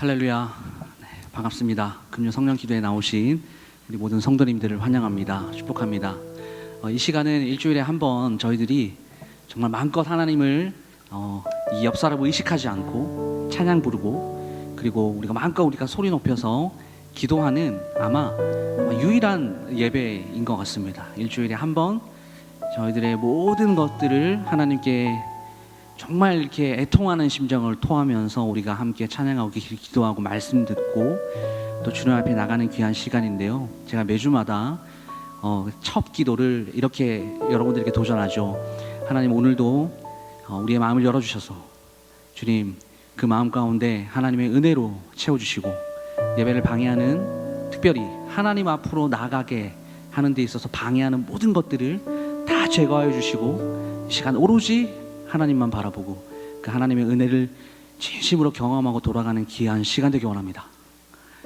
할렐루야. 네, 반갑습니다. 금요 성령 기도에 나오신 우리 모든 성도님들을 환영합니다. 축복합니다. 이 시간은 일주일에 한 번 저희들이 정말 마음껏 하나님을 이 옆 사람을 의식하지 않고 찬양 부르고, 그리고 우리가 소리 높여서 기도하는 아마 유일한 예배인 것 같습니다. 일주일에 한 번 저희들의 모든 것들을 하나님께 정말 이렇게 애통하는 심정을 토하면서 우리가 함께 찬양하고 기도하고 말씀 듣고 또 주님 앞에 나가는 귀한 시간인데요, 제가 매주마다 첫 기도를 이렇게 여러분들에게 도전하죠. 하나님, 오늘도 우리의 마음을 열어주셔서 주님 그 마음 가운데 하나님의 은혜로 채워주시고, 예배를 방해하는, 특별히 하나님 앞으로 나가게 하는 데 있어서 방해하는 모든 것들을 다 제거하여 주시고, 이 시간 오로지 하나님만 바라보고 그 하나님의 은혜를 진심으로 경험하고 돌아가는 귀한 시간 되기 원합니다.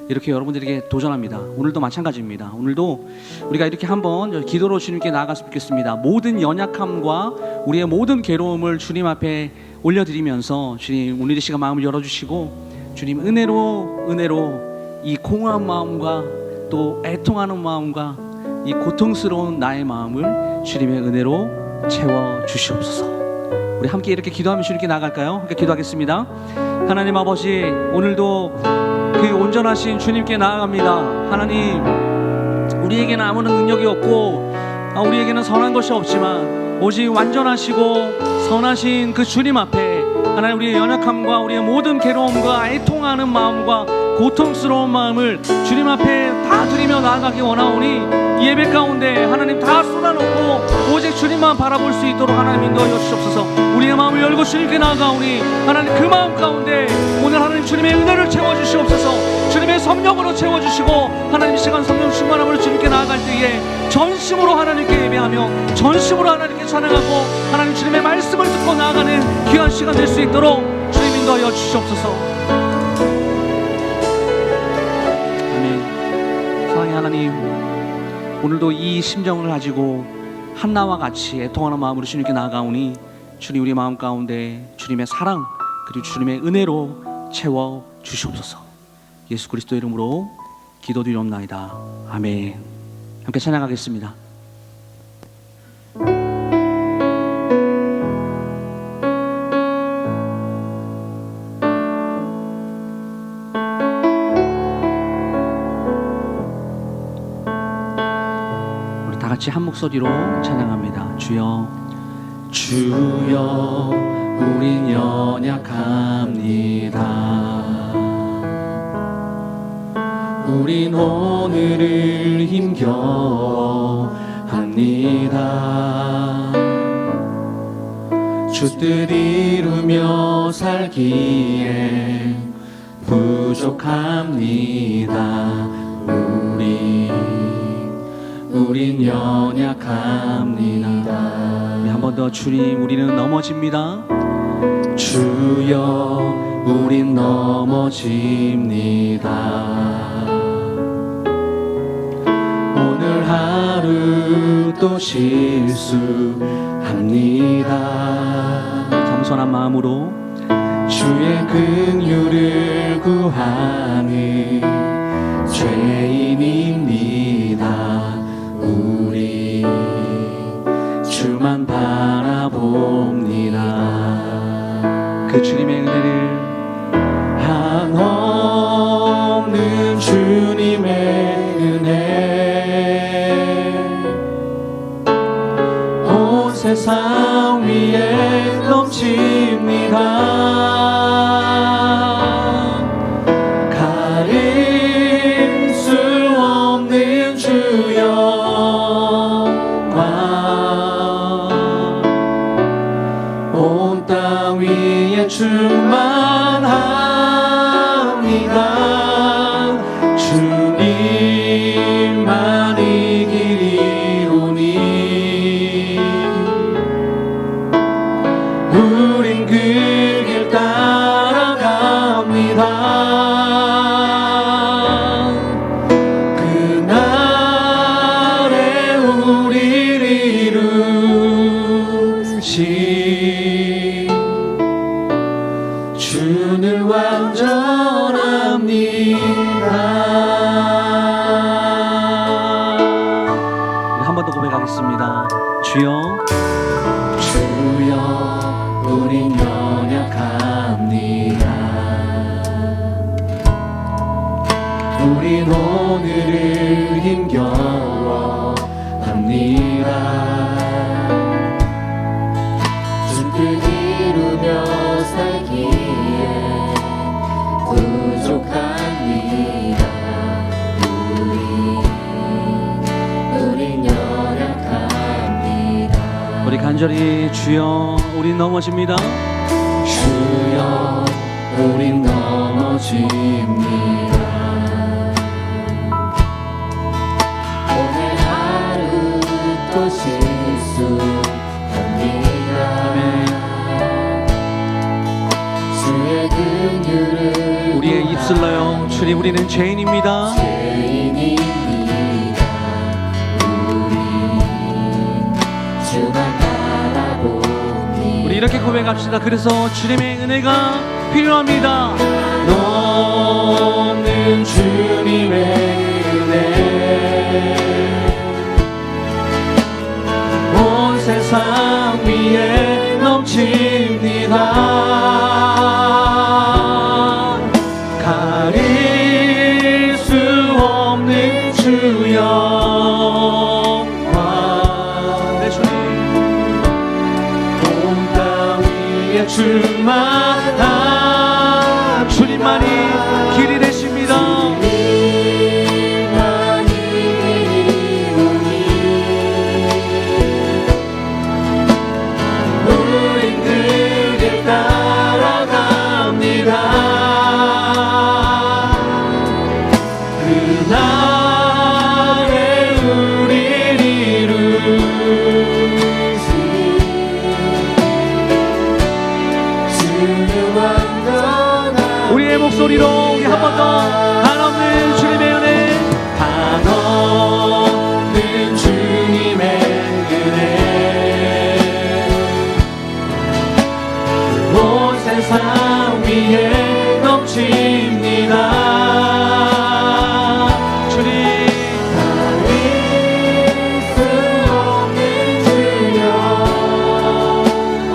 이렇게 여러분들에게 도전합니다. 오늘도 마찬가지입니다. 오늘도 우리가 이렇게 한번 기도로 주님께 나아갔으면 좋겠습니다. 모든 연약함과 우리의 모든 괴로움을 주님 앞에 올려드리면서, 주님 오늘 이 시간 마음을 열어주시고, 주님 은혜로 이 공허한 마음과 또 애통하는 마음과 이 고통스러운 나의 마음을 주님의 은혜로 채워주시옵소서. 우리 함께 이렇게 기도하며 주님께 나갈까요? 함께 기도하겠습니다. 하나님 아버지, 오늘도 그 온전하신 주님께 나아갑니다. 하나님, 우리에게는 아무런 능력이 없고 우리에게는 선한 것이 없지만 오직 완전하시고 선하신 그 주님 앞에 하나님, 우리의 연약함과 우리의 모든 괴로움과 애통하는 마음과 고통스러운 마음을 주님 앞에 다 드리며 나아가기 원하오니, 이 예배 가운데 하나님 다 쏟아놓고 오직 주님만 바라볼 수 있도록 하나님 인도하여 주시옵소서. 우리의 마음을 열고 주님께 나아가오니 하나님 그 마음 가운데 오늘 하나님 주님의 은혜를 채워주시옵소서. 주님의 성령으로 채워주시고, 하나님 시간 성령 충만함으로 주님께 나아갈 때에 전심으로 하나님께 예배하며 전심으로 하나님께 찬양하고 하나님 주님의 말씀을 듣고 나아가는 귀한 시간 될 수 있도록 주님 인도하여 주시옵소서. 아멘. 사랑의 하나님, 오늘도 이 심정을 가지고 한나와 같이 애통하는 마음으로 주님께 나아가오니 주님 우리 마음 가운데 주님의 사랑 그리고 주님의 은혜로 채워 주시옵소서. 예수 그리스도 이름으로 기도드리옵나이다. 아멘. 함께 찬양하겠습니다. 우리 다 같이 한 목소리로 찬양합니다. 주여, 주여, 우린 연약합니다. 우린 오늘을 힘겨워합니다. 주 뜻 이루며 살기에 부족합니다. 우린 연약합니다. 한 번 더, 주님 우리는 넘어집니다. 주여, 우린 넘어집니다. 오늘 하루 또 실수합니다. 겸손한 마음으로 주의 긍휼을 구하는 죄인입니다. 우리 주만 바라봅니다. 그 주님의 은혜를, 한없는 주님의 은혜 온 세상 위에 넘칩니다. 가릴 수 없는 주 영광 온 땅 위에 충만합니다. 주님만이 길이오니 우린 그 길 따라갑니다. 그날에 우리를 이루신 주는 완전한 우린 오늘을 힘겨워합니다. 주뜻 이루며 살기에 부족합니다. 우린 연약합니다. 우리 간절히 주여 우린 넘어집니다. 주여 우린 넘어집니다. 오늘 하루 또 실수합니다. 주의 긍휼을 우리의 입술로요 주님 우리는 죄인입니다. 죄인입니다. 우리 주만 바라봅니다. 우리 이렇게 고백합시다. 그래서 주님의 은혜가 필요합니다. 넘는 주님의 은혜 온 세상 위에 넘칩니다. 가릴 수 없는 주 영광 내 주님 온 땅 위에 주만 주님만이 길이 되십니다. 우린 그길 따라갑니다. 그날에 우릴 이루시 주는 완전한 우리의 목소리로 우리 한 번 더 한없는 주님의 은혜 한없는 주님의 은혜 온 세상 위에 넘칩니다. 주님 가릴 수 없는 주 영광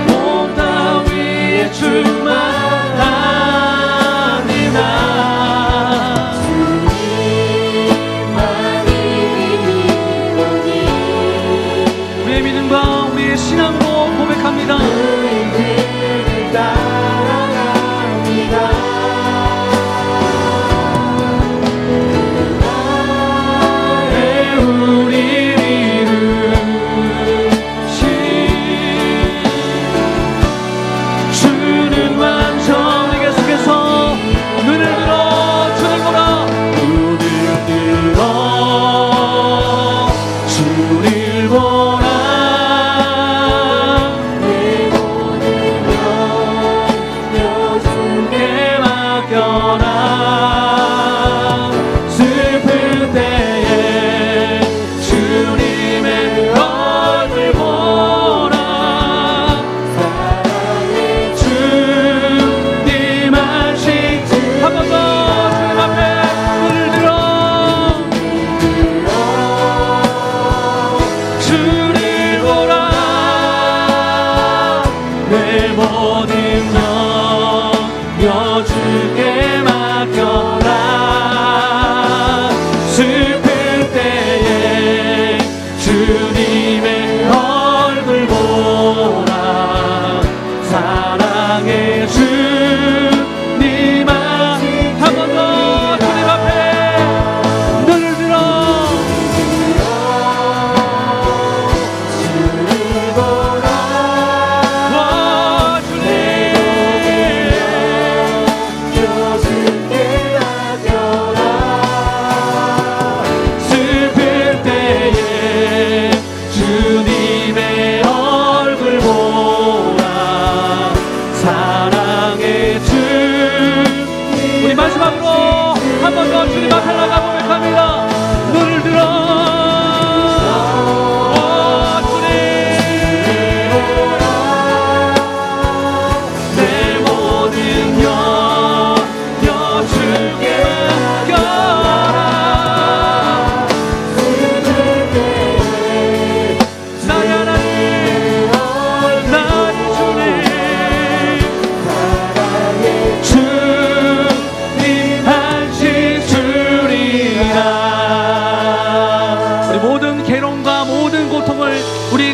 온 땅 위에 주만 우리의 믿음과 우리의 신앙으로 고백합니다. 주는 완전히 계속해서 눈을 들어 주를 보라. 눈을 들어 주를 보라. 내 모든 것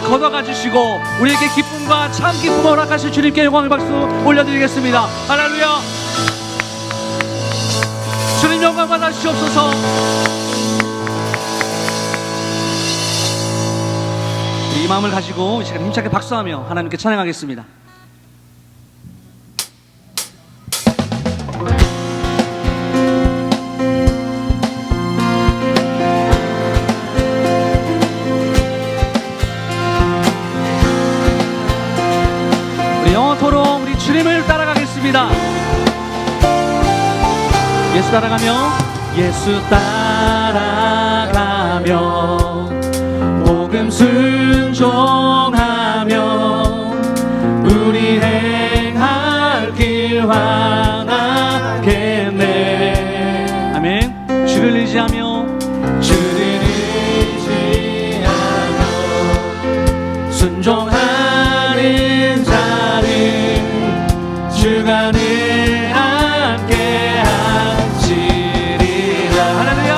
걷어가 주시고 우리에게 기쁨과 참 기쁨을 허락하실 주님께 영광의 박수 올려드리겠습니다. 할렐루야. 주님 영광 받아 주시옵소서. 이 마음을 가지고 이 시간 힘차게 박수하며 하나님께 찬양하겠습니다. 우리 영원토록 우리 주님을 따라가겠습니다. 예수 따라가며, 예수 따라가며 복음 순종하며 우리 행할 길 환하겠네. 아멘. 주를 의지하며, 주를 의지하며 순종하는 자를 주가 늘 함께 하시리라. 할렐루야.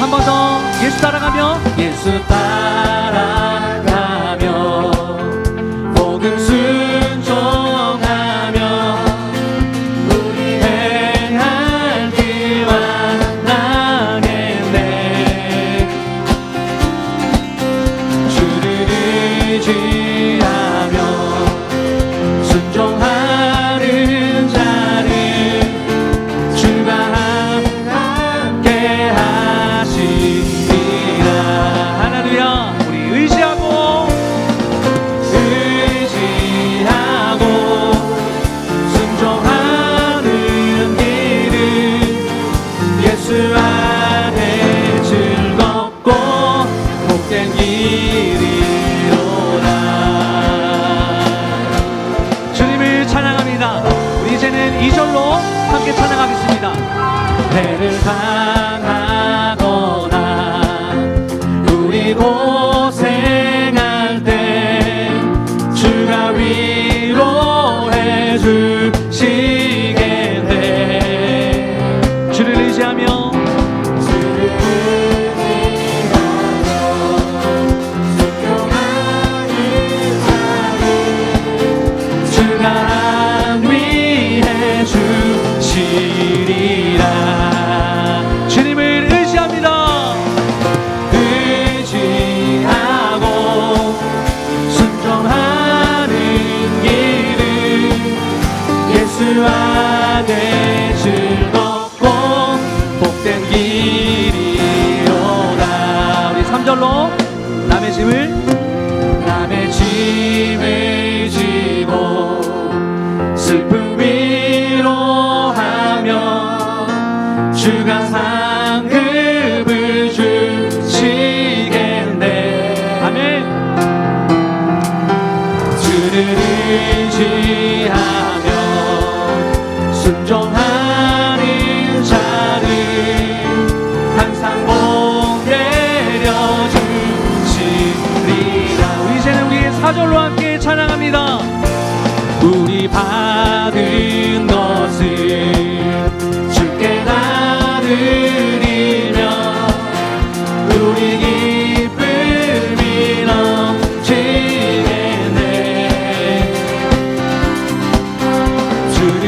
한 번 더 예수 따라가며, 예수 따라가며 복음 순종하며 우리 행할 길 완하겠네. 주를 의지하며 순종하는 자를 주가 함께 하시리라. 할렐루야. 우리 의지하고 순종하는 길은 예수 안에 즐겁고 복된 길이로라. 주님을 찬양합니다. 우리 이제는 2절로 함께 찬양하겠습니다. 배를 당하거나 우리 고생할 때 주가 위로해 주시겠네. 주를 의지하며, 주를 의지하며 순종하는 자를 주가 위해 주시리라. 주님을 의지합니다. 의지하고 순종하는 길은 예수 안에 즐겁고 복된 길이로다. 우리 3절로 남의 짐을 지고 슬픔 위로하며 주가 상급을 주시겠네. 아멘. 주를 의지하며 순종하는 자를 항상 복 내려주시리라. 우리 이제는 우리 4절로 함께 찬양합니다. 우리 받은 것을 주께 다 드리며 우리 기쁨이 넘치겠네. 주를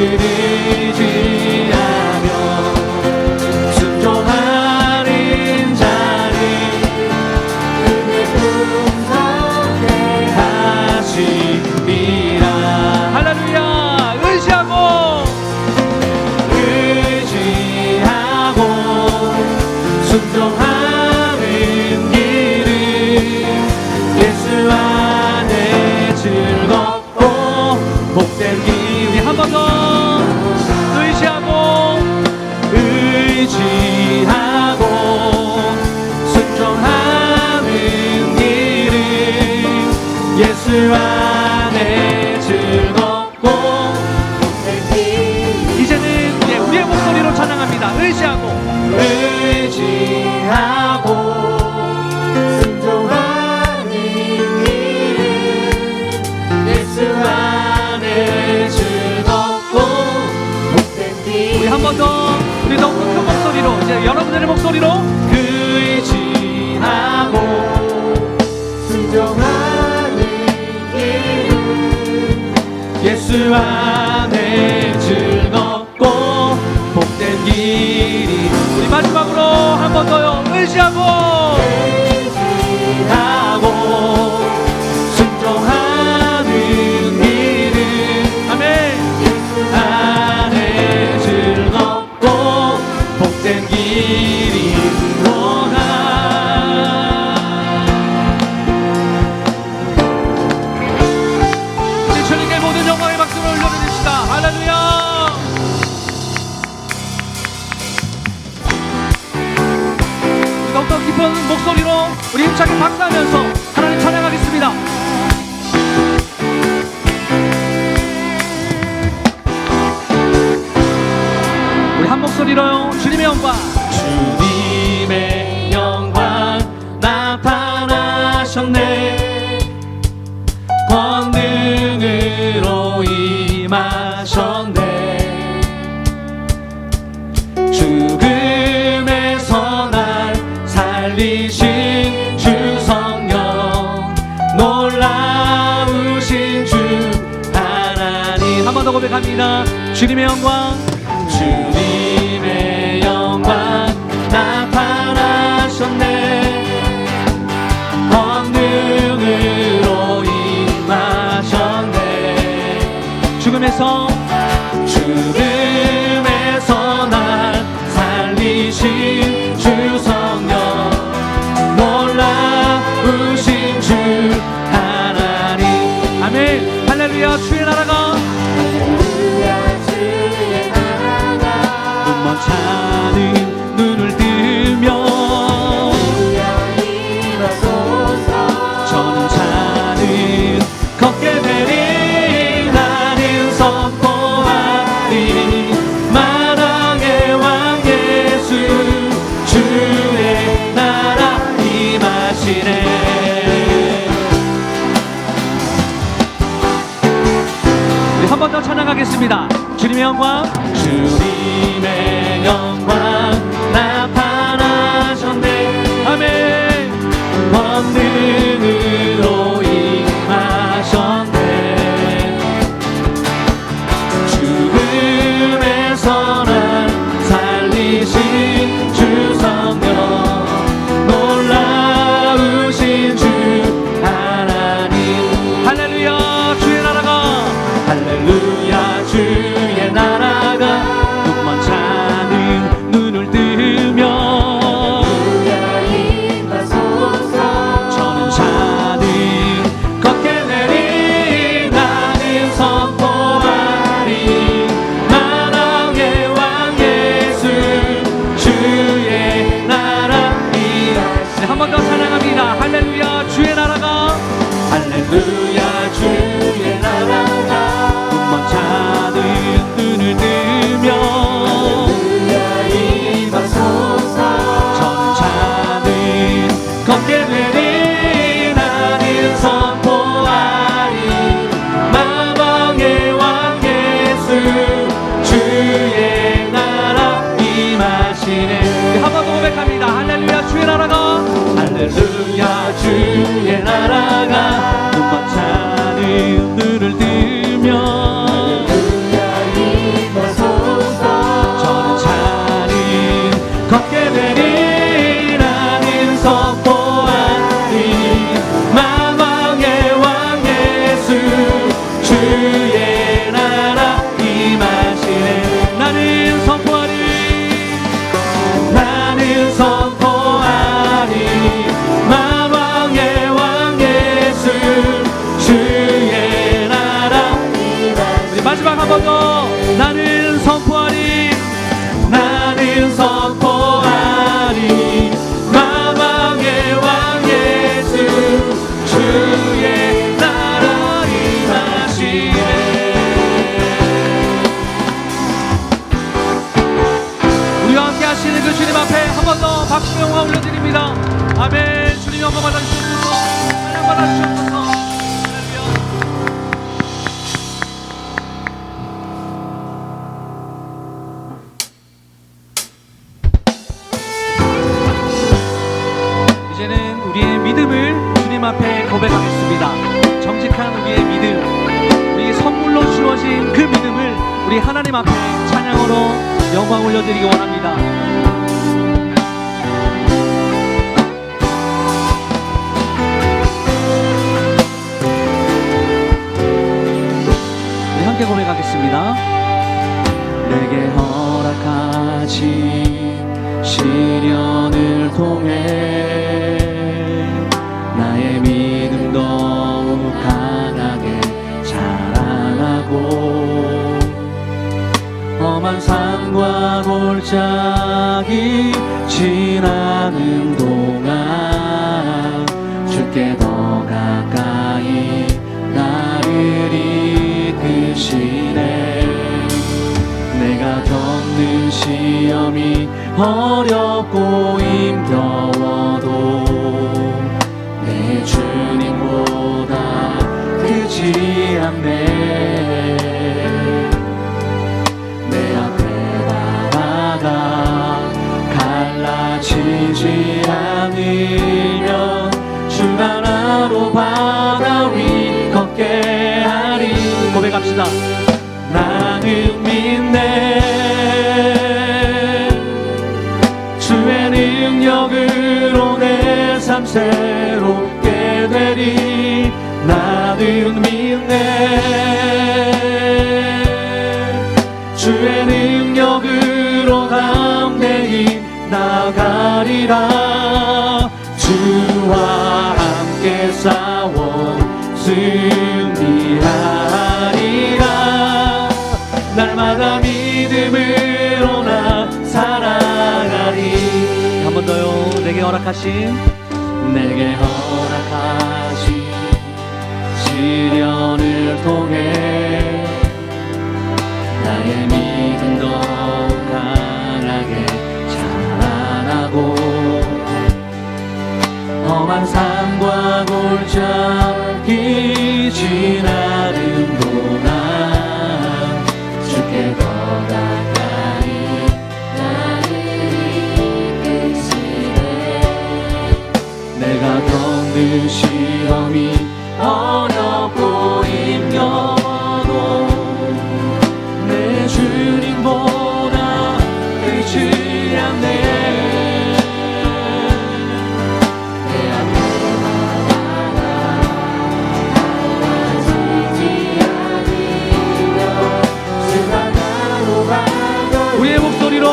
의지하며 순종하는 자를 그의 풍성케 하시리라. 할렐루야. 의지하고 순종하는 길은 예수 안에 즐겁고 복된 길. 우리 한 번 더 의지하고 순종하는 길은 예수 안에 즐겁고 복된 길. 이제는 우리의 목소리로 찬양합니다. 의지하고 순종하는 길 안에 즐겁고 복된 길이. 우리 마지막으로 한 번 더요. 의지하고 순종하는 길은 아멘. 안에 즐겁고 복된 길이로다. 우리 주님께 모든 영광의 박수를 올려드립시다. 할렐루야. 더욱더 깊은 목소리로 우리 힘차게 박수하면서 하나님 찬양하겠습니다. 우리 한 목소리로요. 주님의 영광. 주님의 영광 나타나셨네. 권능으로 임하셨네. 죽음에서 날 살리신 주 성령, 놀라우신 주 하나님. 한 번 더 고백합니다. 주님의 영광. 주님의 영광 나타나셨네. 권능으로 임하셨네. 죽음에서 날 살리신 주 성령, 놀라우신 주 하나님. 아멘. 할렐루야. 주의 나라가 눈먼 자는 눈을 뜨며 저는 자는 걷게 되리. 나는 선포하리. 만왕의 왕 예수, 주의 나라 임하시네. 한 번 더 찬양하겠습니다. 주님의 영광. 주님의 영광 나타나셨네. 아멘. 권능으로 임하셨네. 죽음에서 날 살리신 주 성령, 놀라우신 주 하나님. 할렐루야. 주의 나라가 할렐루야. 주의 나라가 눈먼 자는 눈을 뜨며 저는 자는 걷게 되리. 나는 선포하리. 만왕의 왕 예수, 주의 나라 임하시네. 한 번 더 찬양합니다. 할렐루야. 주의 나라가 할렐루야. 주의 나라가 눈먼 자는 눈을 뜨며 저는 자는 걷게 되리. 나는 선포하리. 만왕의 왕 예수, 주의 나라 임하시네. 한 번 더 고백합니다. 할렐루야. 주의 나라가 할렐루야. 주의 나라가 눈먼 자는 눈을 뜨며 저는 자는 걷게 되리. 나는 선포하리. 만왕의 왕 예수, 주의 나라 임하시네. 나는 선포하리. 나는 선포하리. 만왕의 왕 예수, 주의 나라. 우리 마지막 한 번 더. 나는 선포하리. 나는 선포하리. 만왕의 왕 예수, 주의 나라 임하시네. 우리와 함께 하시는 그 주님 앞에 한 번 더 박수 영광 올려드립니다. 아멘. 주님 영광 받아주시옵소서. 찬양 받아주시옵소서. 할렐루야. 이제는 우리의 믿음을 주님 앞에 고백하겠습니다. 정직한 우리의 믿음, 우리 선물로 주어진 그 믿음을 우리 하나님 앞에 찬양으로 영광 올려드리기 원합니다. 우리 함께 고백하겠습니다. 내게 허락하신 시련을 통해 나의 믿음 더욱 강하게 자라나고 험한 산과 골짜기 지나는 동안 주께 더 가까이 나를 이끄시네. 내가 겪는 시험이 어렵고 힘겨워도 내 주님보다 크지 않네. 내 앞에 바다가 갈라지지 않으면 주 하나로 바다 위 걷게 하리. 고백합시다. 나는 믿네. 주의 능력으로 내 삶 새롭게 되리. 나는 믿네. 주의 능력으로 담대히 나가리라. 주와 함께 싸워 승리하리라. 날마다 믿음으로 나 살아가리. 한 번 더요. 내게 허락하신 시련을 통해 나의 믿음 더욱 강하게 자라나고 험한 산과 골짜기 지나는 동안 주께 더 가까이 나를 이끄시네. 내가 겪는 시험이 어렵고 힘겨워도 내 주님보다 크지 않네. 내 앞에 바다가 갈라지지 않으며 주 하나로 바다 우리의 목소리로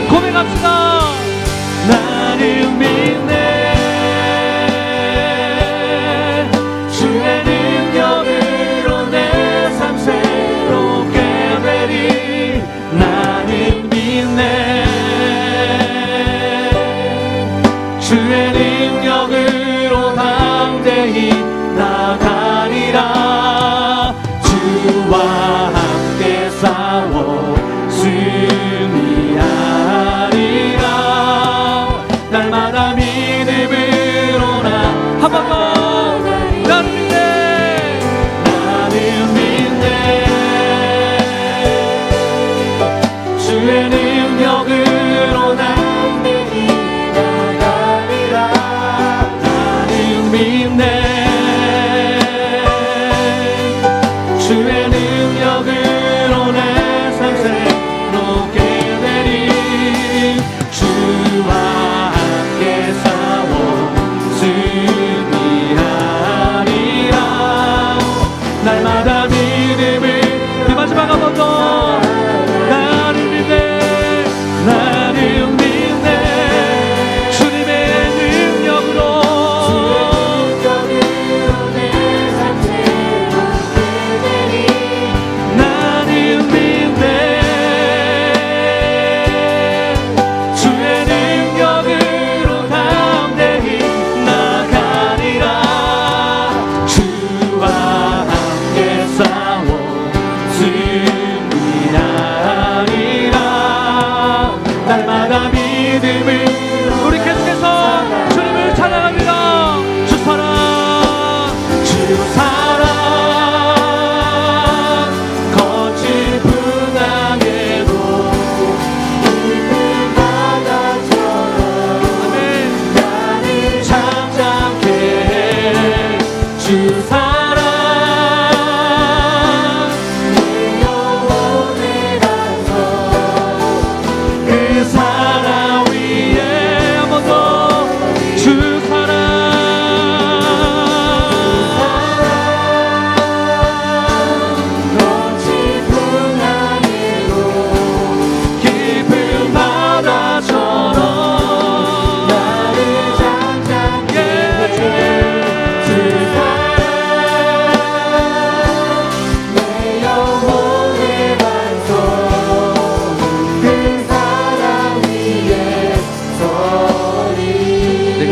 고백합시다. 나는 믿네. 주의 능력으로 내 삶 새롭게 되리. 나는 믿네. 주의 능력으로 담대히 나가리라. 주와 함께 싸워 승리하리라. 날마다 믿음으로 나 한 번 더. 주의 능력으로 담대히 나가리라. 나는 믿네. 주의 능력으로 내 삶 새롭게 되리. 주와 함께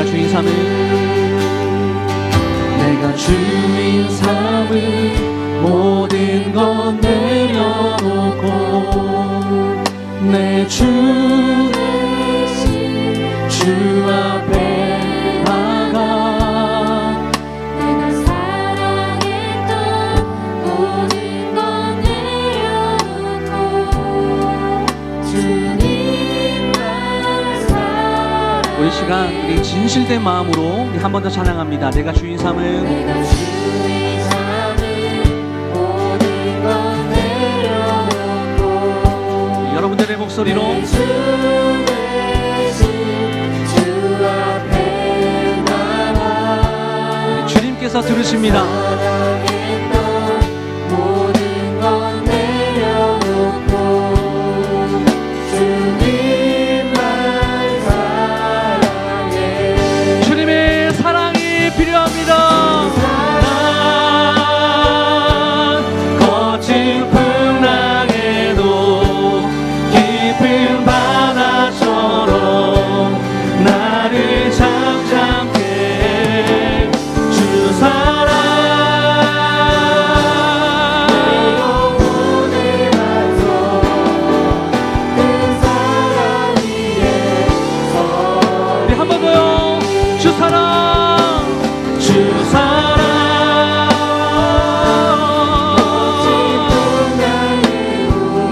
주인 삼은 내가 주인 삼은 모든 것 내려놓고 내 주 앞에 나가 내가 사랑했던 모든 것 내려놓고 주님만 사랑해. 우리 시간 우리 진실된 마음으로 우리 한 번 더 찬양합니다. 내가 주인 삼은 내가 주인 삼은 모든 것 내려놓고 여러분들의 목소리로 주 대신 주 앞에 나와 주님께서 들으십니다. 사랑했던 모든 것 내려놓고 주님만 사랑해. 주님의 사랑이 필요합니다. 거친 풍랑에도 깊은 바다처럼 나를 잠잠케 해. 주 사랑 내 영혼을 반석 그 사랑 위에 우리 한 번 더요. 주 사랑 주 사랑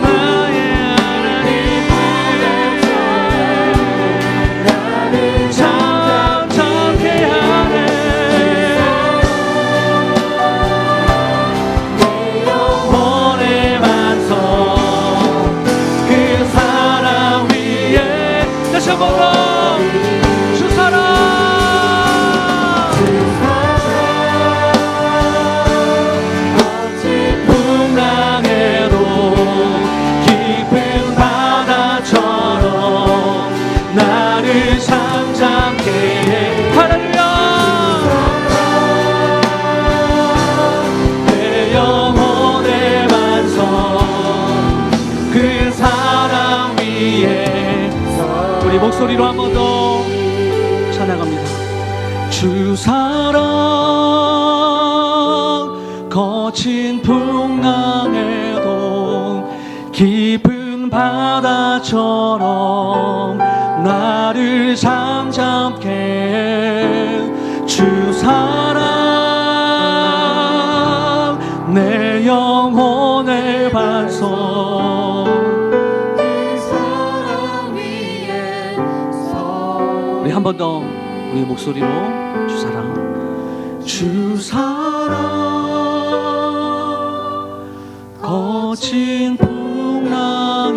나의 하나님 잠잠케 하네. 영혼의 반석 그 사랑 위에 다시 한번 더 주 사랑 풍랑에도 깊은 바다처럼 나를 잠잠케 해. 할렐루야. 내 영혼의 반석 그 사랑 위에 우리 목소리로 한 번 더 찬양합니다. 주 사랑 거친 풍랑에도 깊은 바다처럼 나를 잠잠케 해. 주 사랑 내 영혼의 반석 그 사랑 위에 서 우리 한 번 더 우리 목소리로 주 사랑 주 사랑 거친 풍랑에도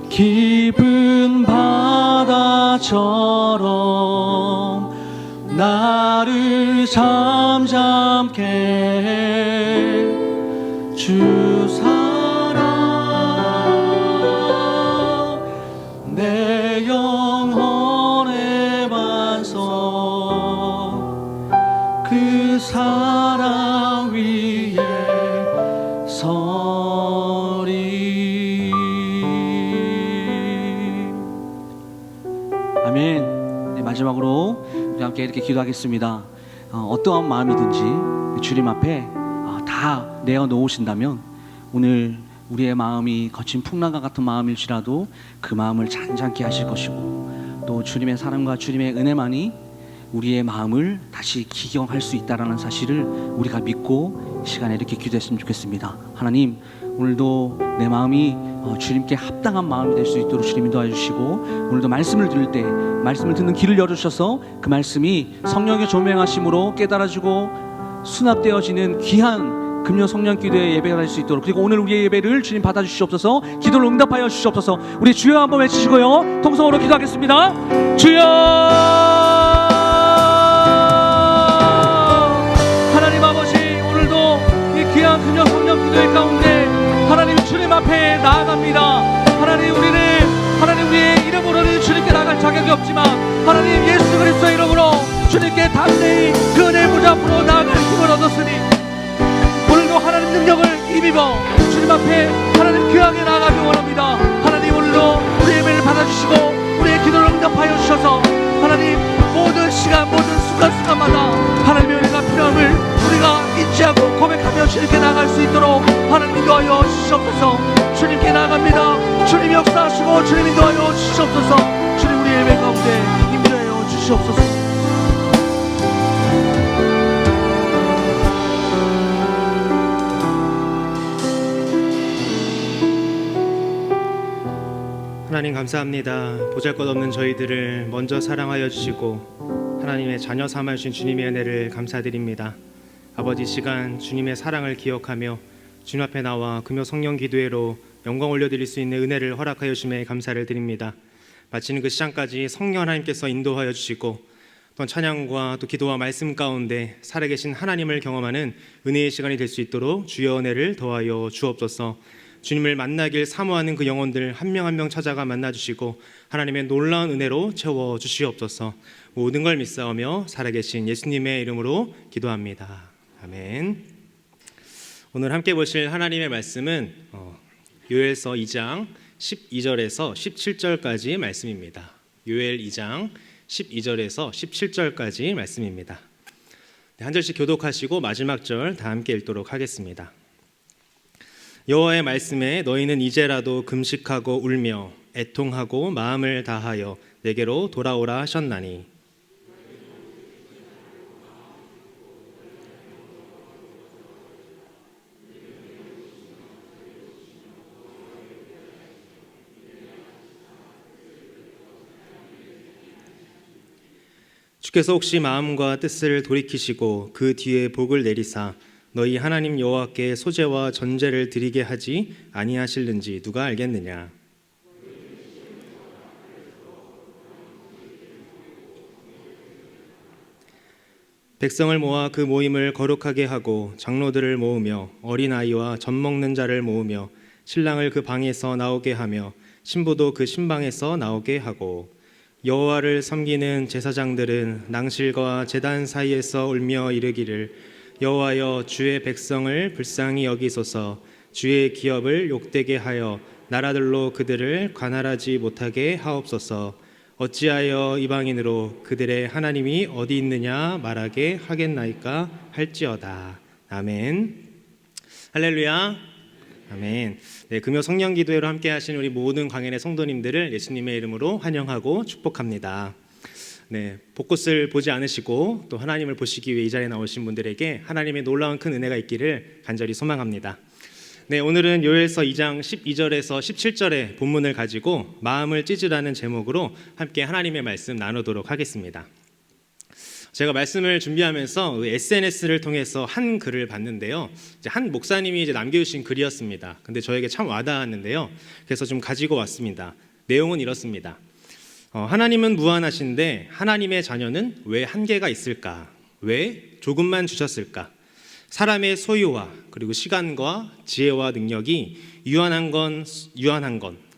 깊은 바다처럼 나를 잠잠케 해. 주 사랑 내 영혼의 반석 그 사랑 위에 서리. 아멘. 네, 마지막으로 우리 함께 이렇게 기도하겠습니다. 어떠한 마음이든지 주님 앞에 다 내어놓으신다면 오늘 우리의 마음이 거친 풍랑과 같은 마음일지라도 그 마음을 잔잔케 하실 것이고 또 주님의 사랑과 주님의 은혜만이 우리의 마음을 다시 기경할 수 있다는 사실을 우리가 믿고 이 시간에 이렇게 기도했으면 좋겠습니다. 하나님, 오늘도 내 마음이 주님께 합당한 마음이 될 수 있도록 주님이 도와주시고 오늘도 말씀을 들을 때 말씀을 듣는 길을 열어주셔서 그 말씀이 성령의 조명하심으로 깨달아지고 수납되어지는 귀한 금요 성령 기도의 예배가 될 수 있도록, 그리고 오늘 우리의 예배를 주님 받아주시옵소서. 기도를 응답하여 주시옵소서. 우리 주여 한번 외치시고요, 통성으로 기도하겠습니다. 주여. 하나님 아버지, 오늘도 이 귀한 금요 성령 기도의 가운데 하나님 주님 앞에 나아갑니다. 하나님, 하나님 우리의 이름으로는 주님께 나갈 자격이 없지만 하나님 예수 그리스도의 이름으로 주님께 담대히 그 은혜 보좌 앞으로 나아갈 힘을 얻었으니 오늘도 하나님 능력을 힘입어 주님 앞에 하나님 귀하게 나아가기 원합니다. 하나님, 오늘도 우리의 예배를 받아주시고 우리의 기도를 응답하여 주셔서 주님께 나갈 수 있도록 하나님 인도하여 주시옵소서. 주님께 나갑니다. 주님 역사하시고 주님 인도하여 주시옵소서. 주님 우리 예배 가운데 임재하여 주시옵소서. 하나님 감사합니다. 보잘것없는 저희들을 먼저 사랑하여 주시고 하나님의 자녀 삼아 주신 주님의 은혜를 감사드립니다. 아버지, 시간 주님의 사랑을 기억하며 주님 앞에 나와 금요 성령 기도회로 영광 올려드릴 수 있는 은혜를 허락하여 주심에 감사를 드립니다. 마치는 그 시간까지 성령 하나님께서 인도하여 주시고 또 찬양과 또 기도와 말씀 가운데 살아계신 하나님을 경험하는 은혜의 시간이 될 수 있도록 주여 은혜를 더하여 주옵소서. 주님을 만나길 사모하는 그 영혼들 한 명 한 명 찾아가 만나주시고 하나님의 놀라운 은혜로 채워주시옵소서. 모든 걸 믿사오며 살아계신 예수님의 이름으로 기도합니다. 아멘. 오늘 함께 보실 하나님의 말씀은 요엘서 2장 12절에서 17절까지 말씀입니다. 요엘 2장 12절에서 17절까지 말씀입니다. 한 절씩 교독하시고 마지막 절 다 함께 읽도록 하겠습니다. 여호와의 말씀에 너희는 이제라도 금식하고 울며 애통하고 마음을 다하여 내게로 돌아오라 하셨나니 주께서 혹시 마음과 뜻을 돌이키시고 그 뒤에 복을 내리사 너희 하나님 여호와께 소제와 전제를 드리게 하지 아니하실는지 누가 알겠느냐. 백성을 모아 그 모임을 거룩하게 하고 장로들을 모으며 어린아이와 젖 먹는 자를 모으며 신랑을 그 방에서 나오게 하며 신부도 그 신방에서 나오게 하고 여호와를 섬기는 제사장들은 낭실과 제단 사이에서 울며 이르기를 여호와여 주의 백성을 불쌍히 여기소서. 주의 기업을 욕되게 하여 나라들로 그들을 관할하지 못하게 하옵소서. 어찌하여 이방인으로 그들의 하나님이 어디 있느냐 말하게 하겠나이까 할지어다. 아멘. 할렐루야. 아멘. 네, 금요 성령 기도회로 함께 하신 우리 모든 광연의 성도님들을 예수님의 이름으로 환영하고 축복합니다. 네, 벚꽃을 보지 않으시고 또 하나님을 보시기 위해 이 자리에 나오신 분들에게 하나님의 놀라운 큰 은혜가 있기를 간절히 소망합니다. 네, 오늘은 요엘서 2장 12절에서 17절의 본문을 가지고 마음을 찢으라는 제목으로 함께 하나님의 말씀 나누도록 하겠습니다. 제가 말씀을 준비하면서 SNS를 통해서 한 글을 봤는데요. 한 목사님이 남겨주신 글이었습니다. 근데 저에게 참 와닿았는데요. 그래서 좀 가지고 왔습니다. 내용은 이렇습니다. 하나님은 무한하신데 하나님의 자녀는 왜 한계가 있을까? 왜 조금만 주셨을까? 사람의 소유와 그리고 시간과 지혜와 능력이 유한한 건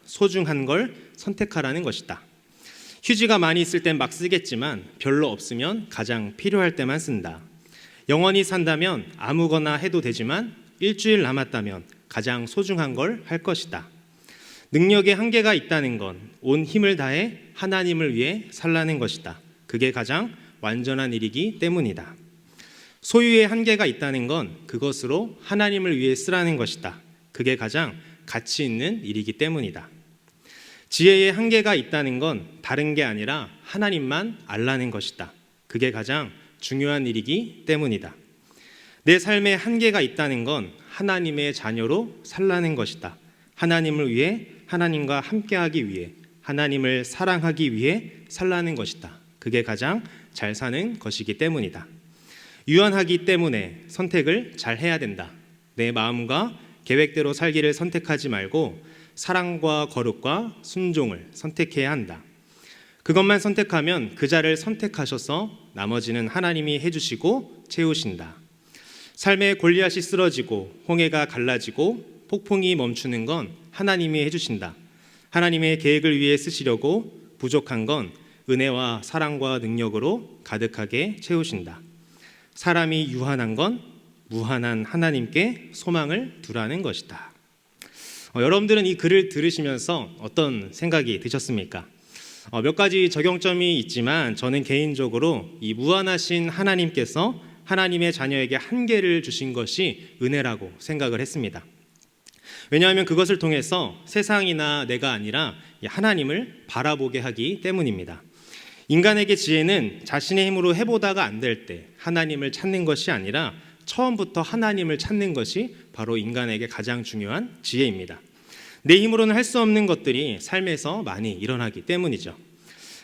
소중한 걸 선택하라는 것이다. 휴지가 많이 있을 땐 막 쓰겠지만 별로 없으면 가장 필요할 때만 쓴다. 영원히 산다면 아무거나 해도 되지만 일주일 남았다면 가장 소중한 걸 할 것이다. 능력에 한계가 있다는 건 온 힘을 다해 하나님을 위해 살라는 것이다. 그게 가장 완전한 일이기 때문이다. 소유에 한계가 있다는 건 그것으로 하나님을 위해 쓰라는 것이다. 그게 가장 가치 있는 일이기 때문이다. 지혜에 한계가 있다는 건 다른 게 아니라 하나님만 알라는 것이다. 그게 가장 중요한 일이기 때문이다. 내 삶에 한계가 있다는 건 하나님의 자녀로 살라는 것이다. 하나님을 위해, 하나님과 함께하기 위해, 하나님을 사랑하기 위해 살라는 것이다. 그게 가장 잘 사는 것이기 때문이다. 유한하기 때문에 선택을 잘 해야 된다. 내 마음과 계획대로 살기를 선택하지 말고 사랑과 거룩과 순종을 선택해야 한다. 그것만 선택하면 그 자를 선택하셔서 나머지는 하나님이 해주시고 채우신다. 삶의 골리앗이 쓰러지고 홍해가 갈라지고 폭풍이 멈추는 건 하나님이 해주신다. 하나님의 계획을 위해 쓰시려고 부족한 건 은혜와 사랑과 능력으로 가득하게 채우신다. 사람이 유한한 건 무한한 하나님께 소망을 두라는 것이다. 여러분들은 이 글을 들으시면서 어떤 생각이 드셨습니까? 몇 가지 적용점이 있지만 저는 개인적으로 이 무한하신 하나님께서 하나님의 자녀에게 한계를 주신 것이 은혜라고 생각을 했습니다. 왜냐하면 그것을 통해서 세상이나 내가 아니라 하나님을 바라보게 하기 때문입니다. 인간에게 지혜는 자신의 힘으로 해보다가 안 될 때 하나님을 찾는 것이 아니라 처음부터 하나님을 찾는 것이 바로 인간에게 가장 중요한 지혜입니다. 내 힘으로는 할 수 없는 것들이 삶에서 많이 일어나기 때문이죠.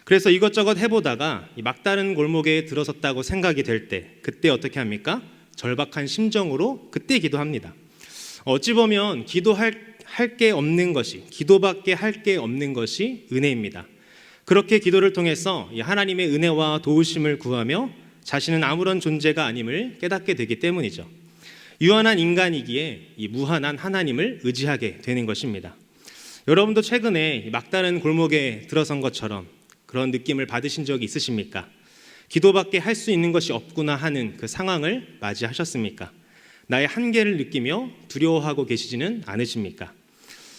그래서 이것저것 해보다가 막다른 골목에 들어섰다고 생각이 될 때 그때 어떻게 합니까? 절박한 심정으로 그때 기도합니다. 어찌 보면 기도할 게 없는 것이, 기도밖에 할 게 없는 것이 은혜입니다. 그렇게 기도를 통해서 하나님의 은혜와 도우심을 구하며 자신은 아무런 존재가 아님을 깨닫게 되기 때문이죠. 유한한 인간이기에 이 무한한 하나님을 의지하게 되는 것입니다. 여러분도 최근에 막다른 골목에 들어선 것처럼 그런 느낌을 받으신 적이 있으십니까? 기도밖에 할 수 있는 것이 없구나 하는 그 상황을 맞이하셨습니까? 나의 한계를 느끼며 두려워하고 계시지는 않으십니까?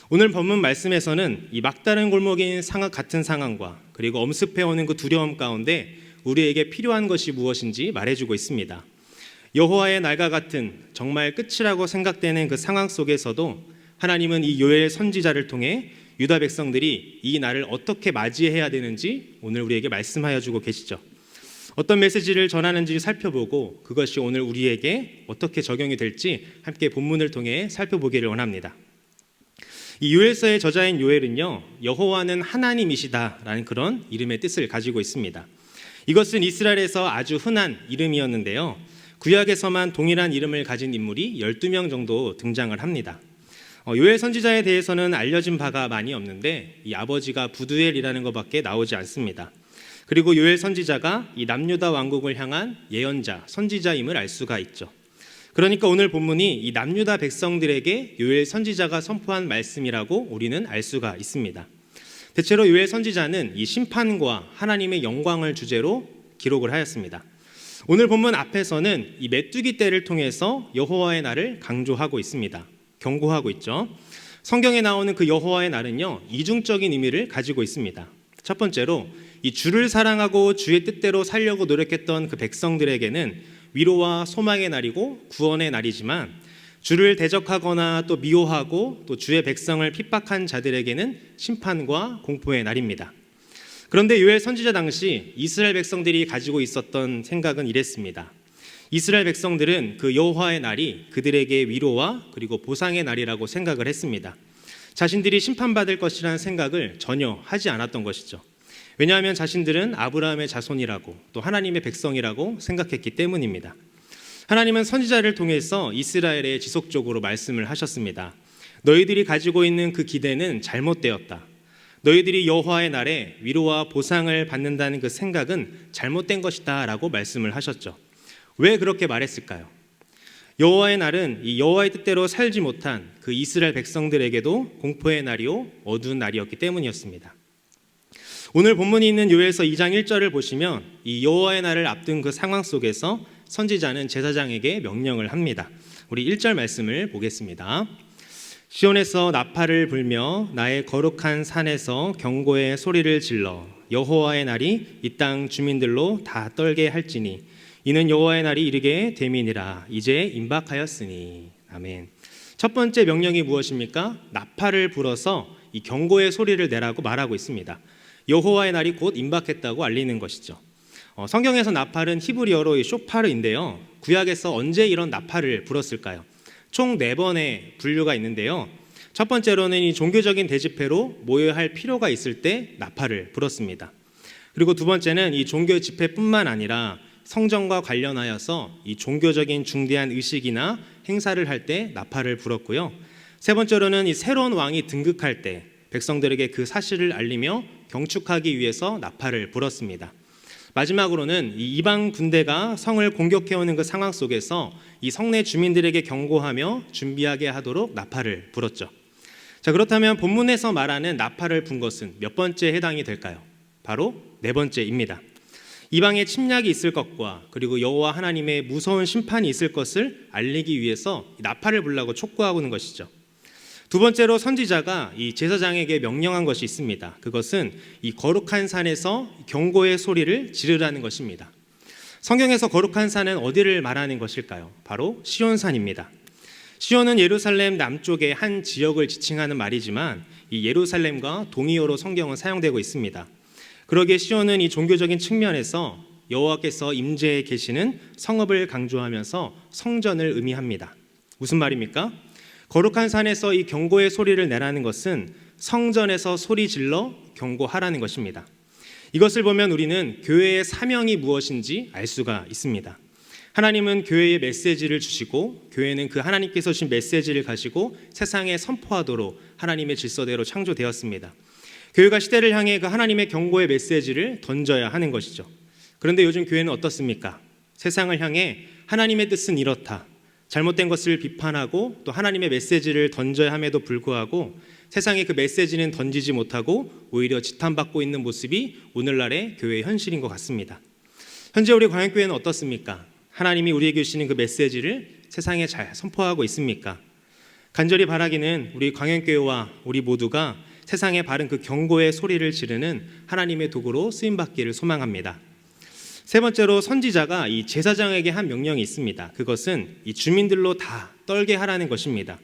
오늘 본문 말씀에서는 이 막다른 골목인 같은 상황과 그리고 엄습해오는 그 두려움 가운데 우리에게 필요한 것이 무엇인지 말해주고 있습니다. 여호와의 날과 같은 정말 끝이라고 생각되는 그 상황 속에서도 하나님은 이 요엘 선지자를 통해 유다 백성들이 이 날을 어떻게 맞이해야 되는지 오늘 우리에게 말씀하여 주고 계시죠. 어떤 메시지를 전하는지 살펴보고 그것이 오늘 우리에게 어떻게 적용이 될지 함께 본문을 통해 살펴보기를 원합니다. 이 요엘서의 저자인 요엘은요, 여호와는 하나님이시다라는 그런 이름의 뜻을 가지고 있습니다. 이것은 이스라엘에서 아주 흔한 이름이었는데요, 구약에서만 동일한 이름을 가진 인물이 12명 정도 등장을 합니다. 요엘 선지자에 대해서는 알려진 바가 많이 없는데 이 아버지가 부두엘이라는 것밖에 나오지 않습니다. 그리고 요엘 선지자가 이 남유다 왕국을 향한 예언자, 선지자임을 알 수가 있죠. 그러니까 오늘 본문이 이 남유다 백성들에게 요엘 선지자가 선포한 말씀이라고 우리는 알 수가 있습니다. 대체로 요엘 선지자는 이 심판과 하나님의 영광을 주제로 기록을 하였습니다. 오늘 본문 앞에서는 이 메뚜기 떼를 통해서 여호와의 날을 강조하고 있습니다. 경고하고 있죠. 성경에 나오는 그 여호와의 날은요, 이중적인 의미를 가지고 있습니다. 첫 번째로 이 주를 사랑하고 주의 뜻대로 살려고 노력했던 그 백성들에게는 위로와 소망의 날이고 구원의 날이지만, 주를 대적하거나 또 미워하고 또 주의 백성을 핍박한 자들에게는 심판과 공포의 날입니다. 그런데 요엘 선지자 당시 이스라엘 백성들이 가지고 있었던 생각은 이랬습니다. 이스라엘 백성들은 그 여호와의 날이 그들에게 위로와 그리고 보상의 날이라고 생각을 했습니다. 자신들이 심판받을 것이라는 생각을 전혀 하지 않았던 것이죠. 왜냐하면 자신들은 아브라함의 자손이라고 또 하나님의 백성이라고 생각했기 때문입니다. 하나님은 선지자를 통해서 이스라엘에 지속적으로 말씀을 하셨습니다. 너희들이 가지고 있는 그 기대는 잘못되었다. 너희들이 여호와의 날에 위로와 보상을 받는다는 그 생각은 잘못된 것이다 라고 말씀을 하셨죠. 왜 그렇게 말했을까요? 여호와의 날은 이 여호와의 뜻대로 살지 못한 그 이스라엘 백성들에게도 공포의 날이요 어두운 날이었기 때문이었습니다. 오늘 본문이 있는 요엘서 2장 1절을 보시면 이 여호와의 날을 앞둔 그 상황 속에서 선지자는 제사장에게 명령을 합니다. 우리 1절 말씀을 보겠습니다. 시온에서 나팔을 불며 나의 거룩한 산에서 경고의 소리를 질러 여호와의 날이 이 땅 주민들로 다 떨게 할지니 이는 여호와의 날이 이르게 됨이니라. 이제 임박하였으니. 아멘. 첫 번째 명령이 무엇입니까? 나팔을 불어서 이 경고의 소리를 내라고 말하고 있습니다. 여호와의 날이 곧 임박했다고 알리는 것이죠. 성경에서 나팔은 히브리어로 쇼파르인데요, 구약에서 언제 이런 나팔을 불었을까요? 총 4번의 분류가 있는데요, 첫 번째로는 이 종교적인 대집회로 모여야 할 필요가 있을 때 나팔을 불었습니다. 그리고 두 번째는 이 종교 집회뿐만 아니라 성전과 관련하여서 이 종교적인 중대한 의식이나 행사를 할 때 나팔을 불었고요, 세 번째로는 이 새로운 왕이 등극할 때 백성들에게 그 사실을 알리며 경축하기 위해서 나팔을 불었습니다. 마지막으로는 이 이방 군대가 성을 공격해오는 그 상황 속에서 이 성내 주민들에게 경고하며 준비하게 하도록 나팔을 불었죠. 자, 그렇다면 본문에서 말하는 나팔을 분 것은 몇 번째에 해당이 될까요? 바로 4번째입니다. 이방의 침략이 있을 것과 그리고 여호와 하나님의 무서운 심판이 있을 것을 알리기 위해서 나팔을 불라고 촉구하고 있는 것이죠. 두 번째로 선지자가 이 제사장에게 명령한 것이 있습니다. 그것은 이 거룩한 산에서 경고의 소리를 지르라는 것입니다. 성경에서 거룩한 산은 어디를 말하는 것일까요? 바로 시온산입니다. 시온은 예루살렘 남쪽의 한 지역을 지칭하는 말이지만 이 예루살렘과 동의어로 성경은 사용되고 있습니다. 그러기에 시온은 이 종교적인 측면에서 여호와께서 임재해 계시는 성읍을 강조하면서 성전을 의미합니다. 무슨 말입니까? 거룩한 산에서 이 경고의 소리를 내라는 것은 성전에서 소리 질러 경고하라는 것입니다. 이것을 보면 우리는 교회의 사명이 무엇인지 알 수가 있습니다. 하나님은 교회에 메시지를 주시고 교회는 그 하나님께서 주신 메시지를 가지고 세상에 선포하도록 하나님의 질서대로 창조되었습니다. 교회가 시대를 향해 그 하나님의 경고의 메시지를 던져야 하는 것이죠. 그런데 요즘 교회는 어떻습니까? 세상을 향해 하나님의 뜻은 이렇다, 잘못된 것을 비판하고 또 하나님의 메시지를 던져야 함에도 불구하고 세상에 그 메시지는 던지지 못하고 오히려 지탄받고 있는 모습이 오늘날의 교회의 현실인 것 같습니다. 현재 우리 광역교회는 어떻습니까? 하나님이 우리에게 주시는 그 메시지를 세상에 잘 선포하고 있습니까? 간절히 바라기는 우리 광역교회와 우리 모두가 세상에 바른 그 경고의 소리를 지르는 하나님의 도구로 쓰임받기를 소망합니다. 세 번째로 선지자가 이 제사장에게 한 명령이 있습니다. 그것은 이 주민들로 다 떨게 하라는 것입니다.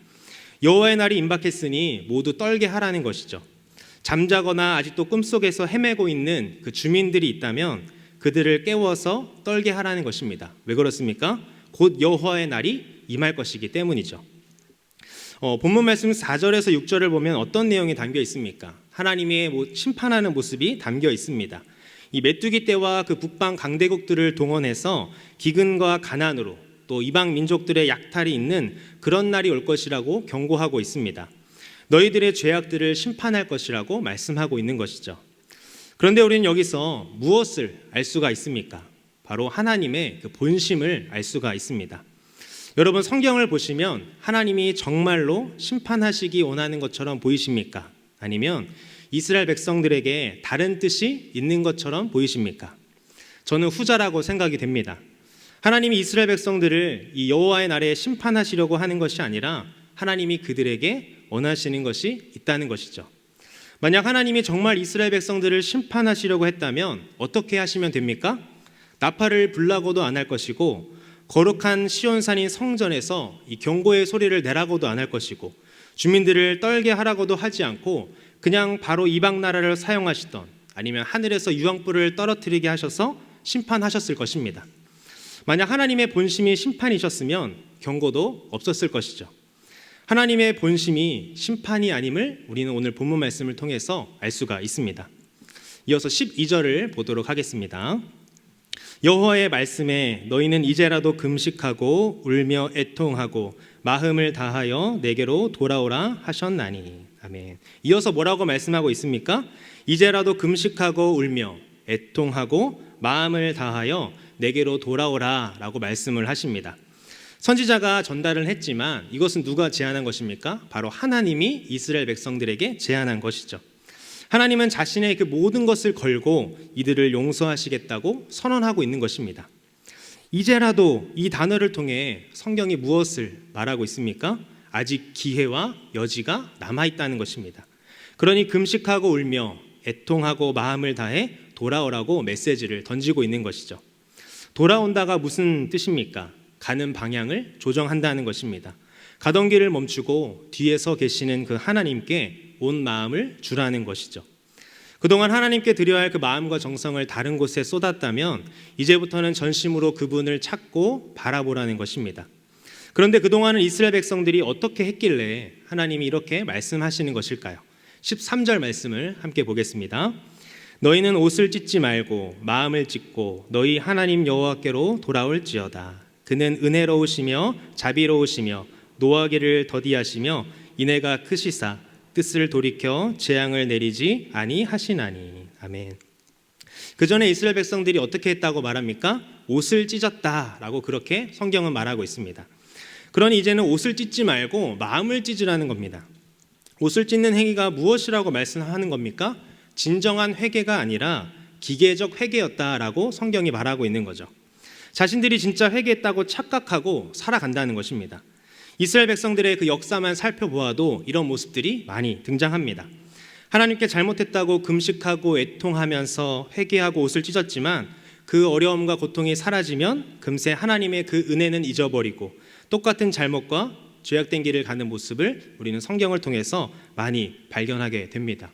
여호와의 날이 임박했으니 모두 떨게 하라는 것이죠. 잠자거나 아직도 꿈속에서 헤매고 있는 그 주민들이 있다면 그들을 깨워서 떨게 하라는 것입니다. 왜 그렇습니까? 곧 여호와의 날이 임할 것이기 때문이죠. 본문 말씀 4절에서 6절을 보면 어떤 내용이 담겨 있습니까? 하나님의 심판하는 모습이 담겨 있습니다. 이 메뚜기 떼와 그 북방 강대국들을 동원해서 기근과 가난으로 또 이방 민족들의 약탈이 있는 그런 날이 올 것이라고 경고하고 있습니다. 너희들의 죄악들을 심판할 것이라고 말씀하고 있는 것이죠. 그런데 우리는 여기서 무엇을 알 수가 있습니까? 바로 하나님의 그 본심을 알 수가 있습니다. 여러분, 성경을 보시면 하나님이 정말로 심판하시기 원하는 것처럼 보이십니까? 아니면 이스라엘 백성들에게 다른 뜻이 있는 것처럼 보이십니까? 저는 후자라고 생각이 됩니다. 하나님이 이스라엘 백성들을 이 여호와의 날에 심판하시려고 하는 것이 아니라 하나님이 그들에게 원하시는 것이 있다는 것이죠. 만약 하나님이 정말 이스라엘 백성들을 심판하시려고 했다면 어떻게 하시면 됩니까? 나팔을 불라고도 안 할 것이고 거룩한 시온산인 성전에서 이 경고의 소리를 내라고도 안 할 것이고 주민들을 떨게 하라고도 하지 않고 그냥 바로 이방 나라를 사용하시던 아니면 하늘에서 유황불을 떨어뜨리게 하셔서 심판하셨을 것입니다. 만약 하나님의 본심이 심판이셨으면 경고도 없었을 것이죠. 하나님의 본심이 심판이 아님을 우리는 오늘 본문 말씀을 통해서 알 수가 있습니다. 이어서 12절을 보도록 하겠습니다. 여호와의 말씀에 너희는 이제라도 금식하고 울며 애통하고 마음을 다하여 내게로 돌아오라 하셨나니. 아멘. 이어서 뭐라고 말씀하고 있습니까? 이제라도 금식하고 울며 애통하고 마음을 다하여 내게로 돌아오라 라고 말씀을 하십니다. 선지자가 전달을 했지만 이것은 누가 제안한 것입니까? 바로 하나님이 이스라엘 백성들에게 제안한 것이죠. 하나님은 자신의 그 모든 것을 걸고 이들을 용서하시겠다고 선언하고 있는 것입니다. 이제라도 이 단어를 통해 성경이 무엇을 말하고 있습니까? 아직 기회와 여지가 남아있다는 것입니다. 그러니 금식하고 울며 애통하고 마음을 다해 돌아오라고 메시지를 던지고 있는 것이죠. 돌아온다가 무슨 뜻입니까? 가는 방향을 조정한다는 것입니다. 가던 길을 멈추고 뒤에서 계시는 그 하나님께 온 마음을 주라는 것이죠. 그동안 하나님께 드려야 할 그 마음과 정성을 다른 곳에 쏟았다면 이제부터는 전심으로 그분을 찾고 바라보라는 것입니다. 그런데 그동안은 이스라엘 백성들이 어떻게 했길래 하나님이 이렇게 말씀하시는 것일까요? 13절 말씀을 함께 보겠습니다. 너희는 옷을 찢지 말고 마음을 찢고 너희 하나님 여호와께로 돌아올지어다. 그는 은혜로우시며 자비로우시며 노하기를 더디하시며 인애가 크시사 뜻을 돌이켜 재앙을 내리지 아니하시나니. 아멘. 그 전에 이스라엘 백성들이 어떻게 했다고 말합니까? 옷을 찢었다라고 그렇게 성경은 말하고 있습니다. 그러니 이제는 옷을 찢지 말고 마음을 찢으라는 겁니다. 옷을 찢는 행위가 무엇이라고 말씀하는 겁니까? 진정한 회개가 아니라 기계적 회개였다라고 성경이 말하고 있는 거죠. 자신들이 진짜 회개했다고 착각하고 살아간다는 것입니다. 이스라엘 백성들의 그 역사만 살펴보아도 이런 모습들이 많이 등장합니다. 하나님께 잘못했다고 금식하고 애통하면서 회개하고 옷을 찢었지만 그 어려움과 고통이 사라지면 금세 하나님의 그 은혜는 잊어버리고 똑같은 잘못과 죄악된 길을 가는 모습을 우리는 성경을 통해서 많이 발견하게 됩니다.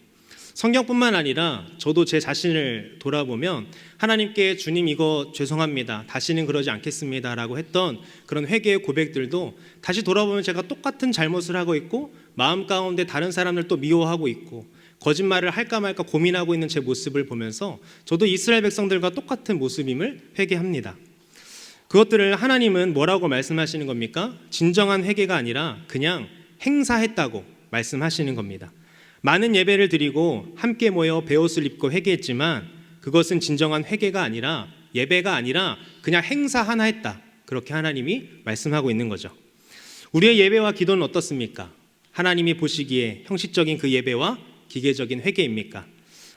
성경뿐만 아니라 저도 제 자신을 돌아보면 하나님께 주님 이거 죄송합니다. 다시는 그러지 않겠습니다. 라고 했던 그런 회개의 고백들도 다시 돌아보면 제가 똑같은 잘못을 하고 있고 마음 가운데 다른 사람을 또 미워하고 있고 거짓말을 할까 말까 고민하고 있는 제 모습을 보면서 저도 이스라엘 백성들과 똑같은 모습임을 회개합니다. 그것들을 하나님은 뭐라고 말씀하시는 겁니까? 진정한 회개가 아니라 그냥 행사했다고 말씀하시는 겁니다. 많은 예배를 드리고 함께 모여 베옷을 입고 회개했지만 그것은 진정한 회개가 아니라 예배가 아니라 그냥 행사 하나 했다. 그렇게 하나님이 말씀하고 있는 거죠. 우리의 예배와 기도는 어떻습니까? 하나님이 보시기에 형식적인 그 예배와 기계적인 회개입니까?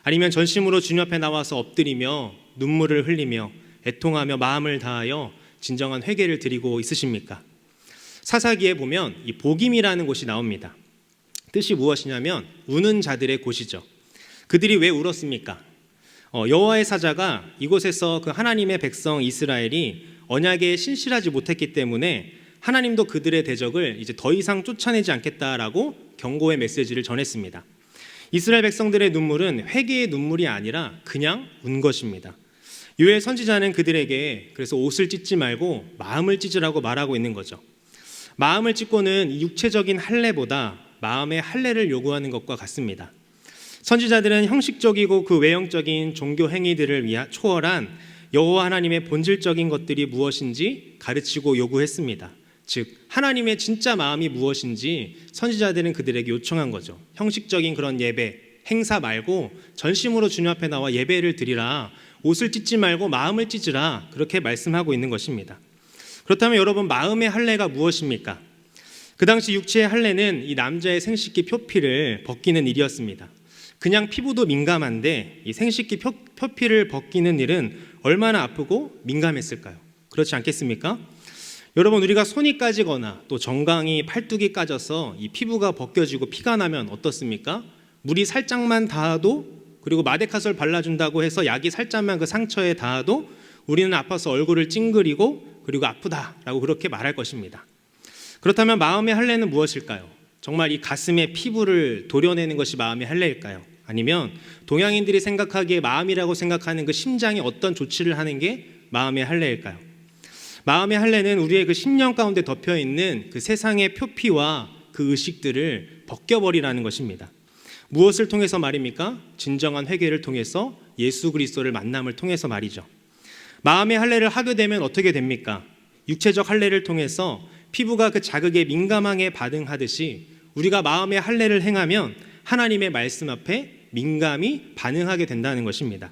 아니면 전심으로 주님 앞에 나와서 엎드리며 눈물을 흘리며 애통하며 마음을 다하여 진정한 회개를 드리고 있으십니까? 사사기에 보면 이 복임이라는 곳이 나옵니다. 뜻이 무엇이냐면 우는 자들의 곳이죠. 그들이 왜 울었습니까? 여호와의 사자가 이곳에서 그 하나님의 백성 이스라엘이 언약에 신실하지 못했기 때문에 하나님도 그들의 대적을 이제 더 이상 쫓아내지 않겠다라고 경고의 메시지를 전했습니다. 이스라엘 백성들의 눈물은 회개의 눈물이 아니라 그냥 운 것입니다. 요엘 선지자는 그들에게 그래서 옷을 찢지 말고 마음을 찢으라고 말하고 있는 거죠. 마음을 찢고는 육체적인 할례보다 마음의 할례를 요구하는 것과 같습니다. 선지자들은 형식적이고 그 외형적인 종교 행위들을 위한 초월한 여호와 하나님의 본질적인 것들이 무엇인지 가르치고 요구했습니다. 즉 하나님의 진짜 마음이 무엇인지 선지자들은 그들에게 요청한 거죠. 형식적인 그런 예배, 행사 말고 전심으로 주님 앞에 나와 예배를 드리라. 옷을 찢지 말고 마음을 찢으라. 그렇게 말씀하고 있는 것입니다. 그렇다면 여러분 마음의 할례가 무엇입니까? 그 당시 육체의 할례는 이 남자의 생식기 표피를 벗기는 일이었습니다. 그냥 피부도 민감한데 이 생식기 표피를 벗기는 일은 얼마나 아프고 민감했을까요? 그렇지 않겠습니까? 여러분 우리가 손이 까지거나 또 정강이 팔뚝이 까져서 이 피부가 벗겨지고 피가 나면 어떻습니까? 물이 살짝만 닿아도 그리고 마데카솔 발라준다고 해서 약이 살짝만 그 상처에 닿아도 우리는 아파서 얼굴을 찡그리고 그리고 아프다라고 그렇게 말할 것입니다. 그렇다면 마음의 할례는 무엇일까요? 정말 이 가슴의 피부를 도려내는 것이 마음의 할례일까요? 아니면 동양인들이 생각하기에 마음이라고 생각하는 그 심장에 어떤 조치를 하는 게 마음의 할례일까요? 마음의 할례는 우리의 그 심령 가운데 덮여있는 그 세상의 표피와 그 의식들을 벗겨버리라는 것입니다. 무엇을 통해서 말입니까? 진정한 회개를 통해서 예수 그리스도를 만남을 통해서 말이죠. 마음의 할례를 하게 되면 어떻게 됩니까? 육체적 할례를 통해서 피부가 그 자극에 민감하게 반응하듯이 우리가 마음의 할례를 행하면 하나님의 말씀 앞에 민감히 반응하게 된다는 것입니다.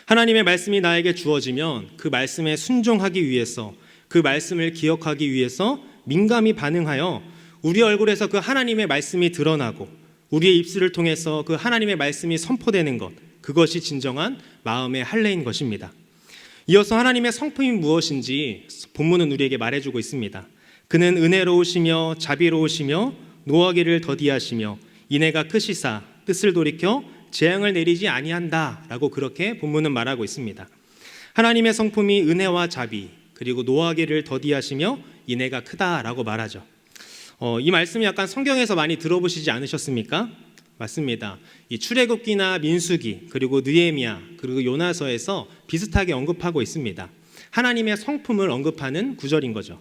하나님의 말씀이 나에게 주어지면 그 말씀에 순종하기 위해서 그 말씀을 기억하기 위해서 민감히 반응하여 우리 얼굴에서 그 하나님의 말씀이 드러나고 우리의 입술을 통해서 그 하나님의 말씀이 선포되는 것, 그것이 진정한 마음의 할례인 것입니다. 이어서 하나님의 성품이 무엇인지 본문은 우리에게 말해주고 있습니다. 그는 은혜로우시며 자비로우시며 노하기를 더디하시며 인애가 크시사 뜻을 돌이켜 재앙을 내리지 아니한다라고 그렇게 본문은 말하고 있습니다. 하나님의 성품이 은혜와 자비 그리고 노하기를 더디하시며 인애가 크다라고 말하죠. 이 말씀이 약간 성경에서 많이 들어보시지 않으셨습니까? 맞습니다. 이 출애굽기나 민수기 그리고 느헤미야 그리고 요나서에서 비슷하게 언급하고 있습니다. 하나님의 성품을 언급하는 구절인 거죠.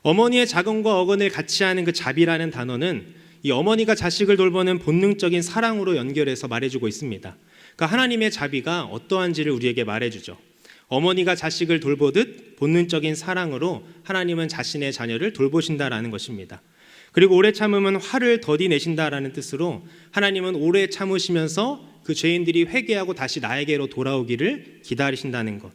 어머니의 자궁과 어근을 같이 하는 그 자비라는 단어는 이 어머니가 자식을 돌보는 본능적인 사랑으로 연결해서 말해주고 있습니다. 그러니까 하나님의 자비가 어떠한지를 우리에게 말해주죠. 어머니가 자식을 돌보듯 본능적인 사랑으로 하나님은 자신의 자녀를 돌보신다라는 것입니다. 그리고 오래 참으면 화를 더디 내신다라는 뜻으로 하나님은 오래 참으시면서 그 죄인들이 회개하고 다시 나에게로 돌아오기를 기다리신다는 것.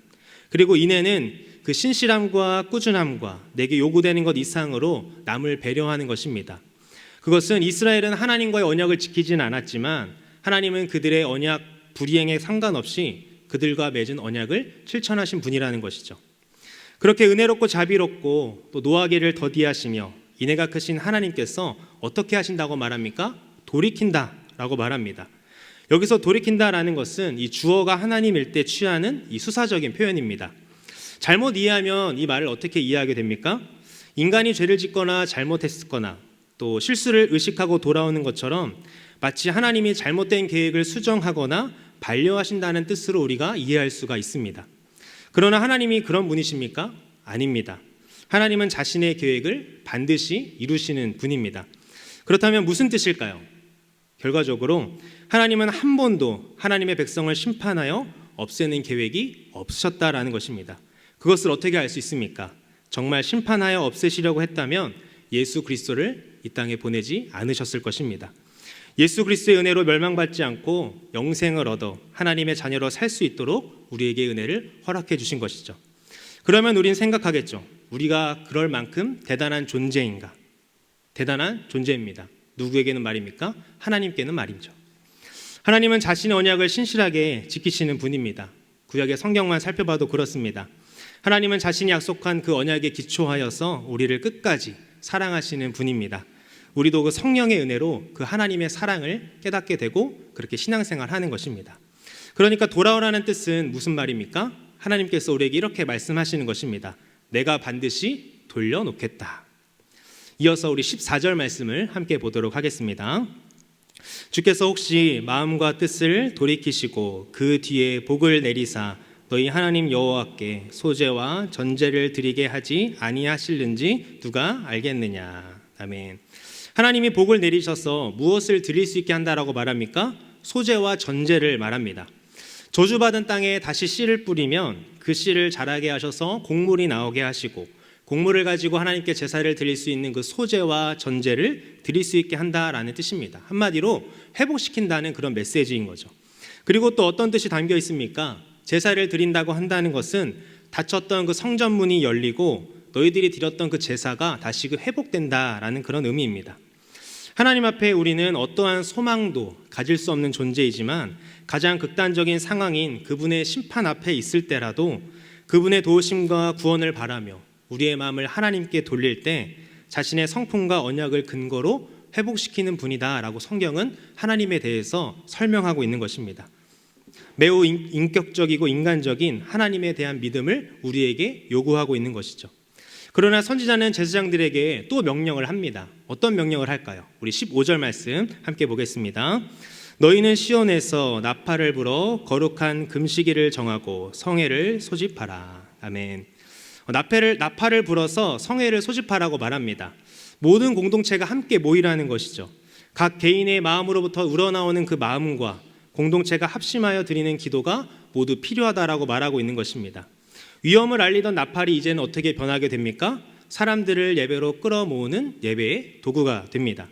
그리고 인애는 그 신실함과 꾸준함과 내게 요구되는 것 이상으로 남을 배려하는 것입니다. 그것은 이스라엘은 하나님과의 언약을 지키지는 않았지만 하나님은 그들의 언약 불이행에 상관없이 그들과 맺은 언약을 실천하신 분이라는 것이죠. 그렇게 은혜롭고 자비롭고 또 노하기를 더디하시며 인애가 크신 하나님께서 어떻게 하신다고 말합니까? 돌이킨다라고 말합니다. 여기서 돌이킨다라는 것은 이 주어가 하나님일 때 취하는 이 수사적인 표현입니다. 잘못 이해하면 이 말을 어떻게 이해하게 됩니까? 인간이 죄를 짓거나 잘못했거나 또 실수를 의식하고 돌아오는 것처럼 마치 하나님이 잘못된 계획을 수정하거나 반려하신다는 뜻으로 우리가 이해할 수가 있습니다. 그러나 하나님이 그런 분이십니까? 아닙니다. 하나님은 자신의 계획을 반드시 이루시는 분입니다. 그렇다면 무슨 뜻일까요? 결과적으로 하나님은 한 번도 하나님의 백성을 심판하여 없애는 계획이 없으셨다라는 것입니다. 그것을 어떻게 알 수 있습니까? 정말 심판하여 없애시려고 했다면 예수 그리스도를 이 땅에 보내지 않으셨을 것입니다. 예수 그리스도의 은혜로 멸망받지 않고 영생을 얻어 하나님의 자녀로 살 수 있도록 우리에게 은혜를 허락해 주신 것이죠. 그러면 우린 생각하겠죠. 우리가 그럴 만큼 대단한 존재인가? 대단한 존재입니다. 누구에게는 말입니까? 하나님께는 말이죠. 하나님은 자신의 언약을 신실하게 지키시는 분입니다. 구약의 성경만 살펴봐도 그렇습니다. 하나님은 자신이 약속한 그 언약에 기초하여서 우리를 끝까지 사랑하시는 분입니다. 우리도 그 성령의 은혜로 그 하나님의 사랑을 깨닫게 되고 그렇게 신앙생활하는 것입니다. 그러니까 돌아오라는 뜻은 무슨 말입니까? 하나님께서 우리에게 이렇게 말씀하시는 것입니다. 내가 반드시 돌려놓겠다. 이어서 우리 14절 말씀을 함께 보도록 하겠습니다. 주께서 혹시 마음과 뜻을 돌이키시고 그 뒤에 복을 내리사 너희 하나님 여호와께 소제와 전제를 드리게 하지 아니하실는지 누가 알겠느냐. 아멘. 하나님이 복을 내리셔서 무엇을 드릴 수 있게 한다라고 말합니까? 소제와 전제를 말합니다. 저주받은 땅에 다시 씨를 뿌리면 그 씨를 자라게 하셔서 곡물이 나오게 하시고 곡물을 가지고 하나님께 제사를 드릴 수 있는 그 소제와 전제를 드릴 수 있게 한다라는 뜻입니다. 한마디로 회복시킨다는 그런 메시지인 거죠. 그리고 또 어떤 뜻이 담겨 있습니까? 제사를 드린다고 한다는 것은 닫혔던 그 성전문이 열리고 너희들이 드렸던 그 제사가 다시 그 회복된다라는 그런 의미입니다. 하나님 앞에 우리는 어떠한 소망도 가질 수 없는 존재이지만 가장 극단적인 상황인 그분의 심판 앞에 있을 때라도 그분의 도우심과 구원을 바라며 우리의 마음을 하나님께 돌릴 때 자신의 성품과 언약을 근거로 회복시키는 분이다라고 성경은 하나님에 대해서 설명하고 있는 것입니다. 매우 인격적이고 인간적인 하나님에 대한 믿음을 우리에게 요구하고 있는 것이죠. 그러나 선지자는 제사장들에게 또 명령을 합니다. 어떤 명령을 할까요? 우리 15절 말씀 함께 보겠습니다. 너희는 시온에서 나팔을 불어 거룩한 금식일을 정하고 성회를 소집하라. 아멘. 나팔을 불어서 성회를 소집하라고 말합니다. 모든 공동체가 함께 모이라는 것이죠. 각 개인의 마음으로부터 우러나오는 그 마음과 공동체가 합심하여 드리는 기도가 모두 필요하다라고 말하고 있는 것입니다. 위험을 알리던 나팔이 이제는 어떻게 변하게 됩니까? 사람들을 예배로 끌어모으는 예배의 도구가 됩니다.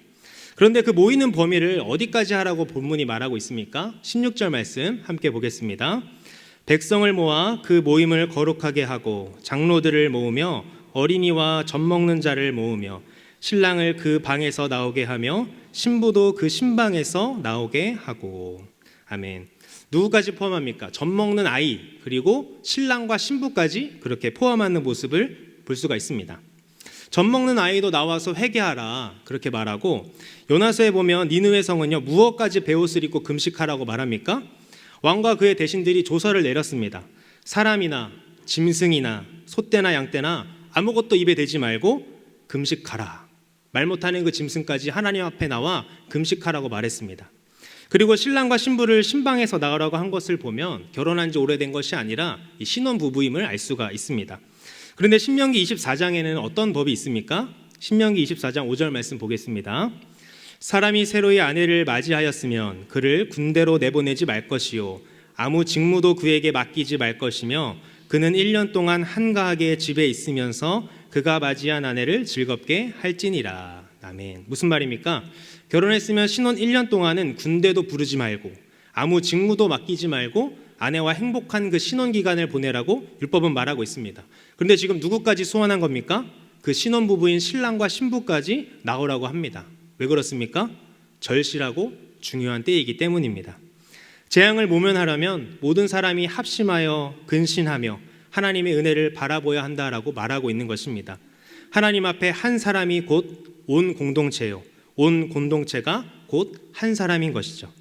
그런데 그 모이는 범위를 어디까지 하라고 본문이 말하고 있습니까? 16절 말씀 함께 보겠습니다. 백성을 모아 그 모임을 거룩하게 하고 장로들을 모으며 어린이와 젖 먹는 자를 모으며 신랑을 그 방에서 나오게 하며 신부도 그 신방에서 나오게 하고. 아멘. 누구까지 포함합니까? 젖 먹는 아이 그리고 신랑과 신부까지 그렇게 포함하는 모습을 볼 수가 있습니다. 젖 먹는 아이도 나와서 회개하라 그렇게 말하고 요나서에 보면 니느웨 성은요 무엇까지 베옷을 입고 금식하라고 말합니까? 왕과 그의 대신들이 조서를 내렸습니다. 사람이나 짐승이나 소떼나 양떼나 아무것도 입에 대지 말고 금식하라. 말 못하는 그 짐승까지 하나님 앞에 나와 금식하라고 말했습니다. 그리고 신랑과 신부를 신방에서 나가라고 한 것을 보면 결혼한 지 오래된 것이 아니라 신혼부부임을 알 수가 있습니다. 그런데 신명기 24장에는 어떤 법이 있습니까? 신명기 24장 5절 말씀 보겠습니다. 사람이 새로이 아내를 맞이하였으면 그를 군대로 내보내지 말 것이요 아무 직무도 그에게 맡기지 말 것이며 그는 1년 동안 한가하게 집에 있으면서 그가 맞이한 아내를 즐겁게 할지니라. 아멘. 무슨 말입니까? 결혼했으면 신혼 1년 동안은 군대도 부르지 말고 아무 직무도 맡기지 말고 아내와 행복한 그 신혼 기간을 보내라고 율법은 말하고 있습니다. 그런데 지금 누구까지 소환한 겁니까? 그 신혼부부인 신랑과 신부까지 나오라고 합니다. 왜 그렇습니까? 절실하고 중요한 때이기 때문입니다. 재앙을 모면하려면 모든 사람이 합심하여 근신하며 하나님의 은혜를 바라보아야 한다라고 말하고 있는 것입니다. 하나님 앞에 한 사람이 곧 온 공동체요. 온 공동체가 곧 한 사람인 것이죠.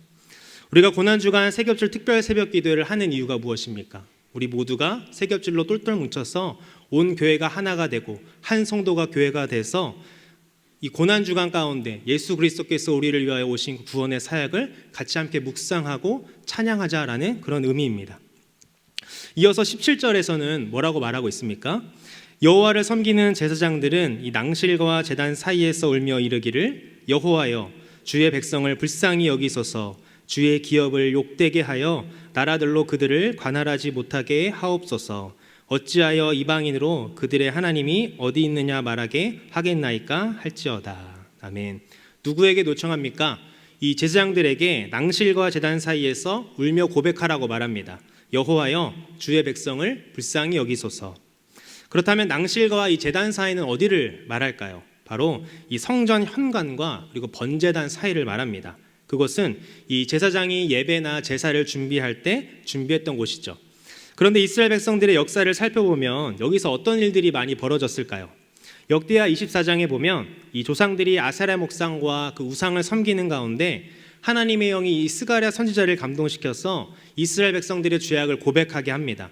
우리가 고난주간 세겹줄 특별 새벽 기도회를 하는 이유가 무엇입니까? 우리 모두가 세겹줄로 똘똘 뭉쳐서 온 교회가 하나가 되고 한 성도가 교회가 돼서 이 고난주간 가운데 예수 그리스도께서 우리를 위하여 오신 구원의 사역을 같이 함께 묵상하고 찬양하자라는 그런 의미입니다. 이어서 17절에서는 뭐라고 말하고 있습니까? 여호와를 섬기는 제사장들은 이 낭실과 제단 사이에서 울며 이르기를 여호와여 주의 백성을 불쌍히 여기소서 주의 기업을 욕되게 하여 나라들로 그들을 관할하지 못하게 하옵소서 어찌하여 이방인으로 그들의 하나님이 어디 있느냐 말하게 하겠나이까 할지어다. 아멘. 누구에게 요청합니까? 이 제사장들에게 낭실과 제단 사이에서 울며 고백하라고 말합니다. 여호와여 주의 백성을 불쌍히 여기소서. 그렇다면 낭실과 이 제단 사이는 어디를 말할까요? 바로 이 성전 현관과 그리고 번제단 사이를 말합니다. 그것은 이 제사장이 예배나 제사를 준비할 때 준비했던 곳이죠. 그런데 이스라엘 백성들의 역사를 살펴보면 여기서 어떤 일들이 많이 벌어졌을까요? 역대하 24장에 보면 이 조상들이 아세라 목상과 그 우상을 섬기는 가운데 하나님의 영이 이 스가랴 선지자를 감동시켜서 이스라엘 백성들의 죄악을 고백하게 합니다.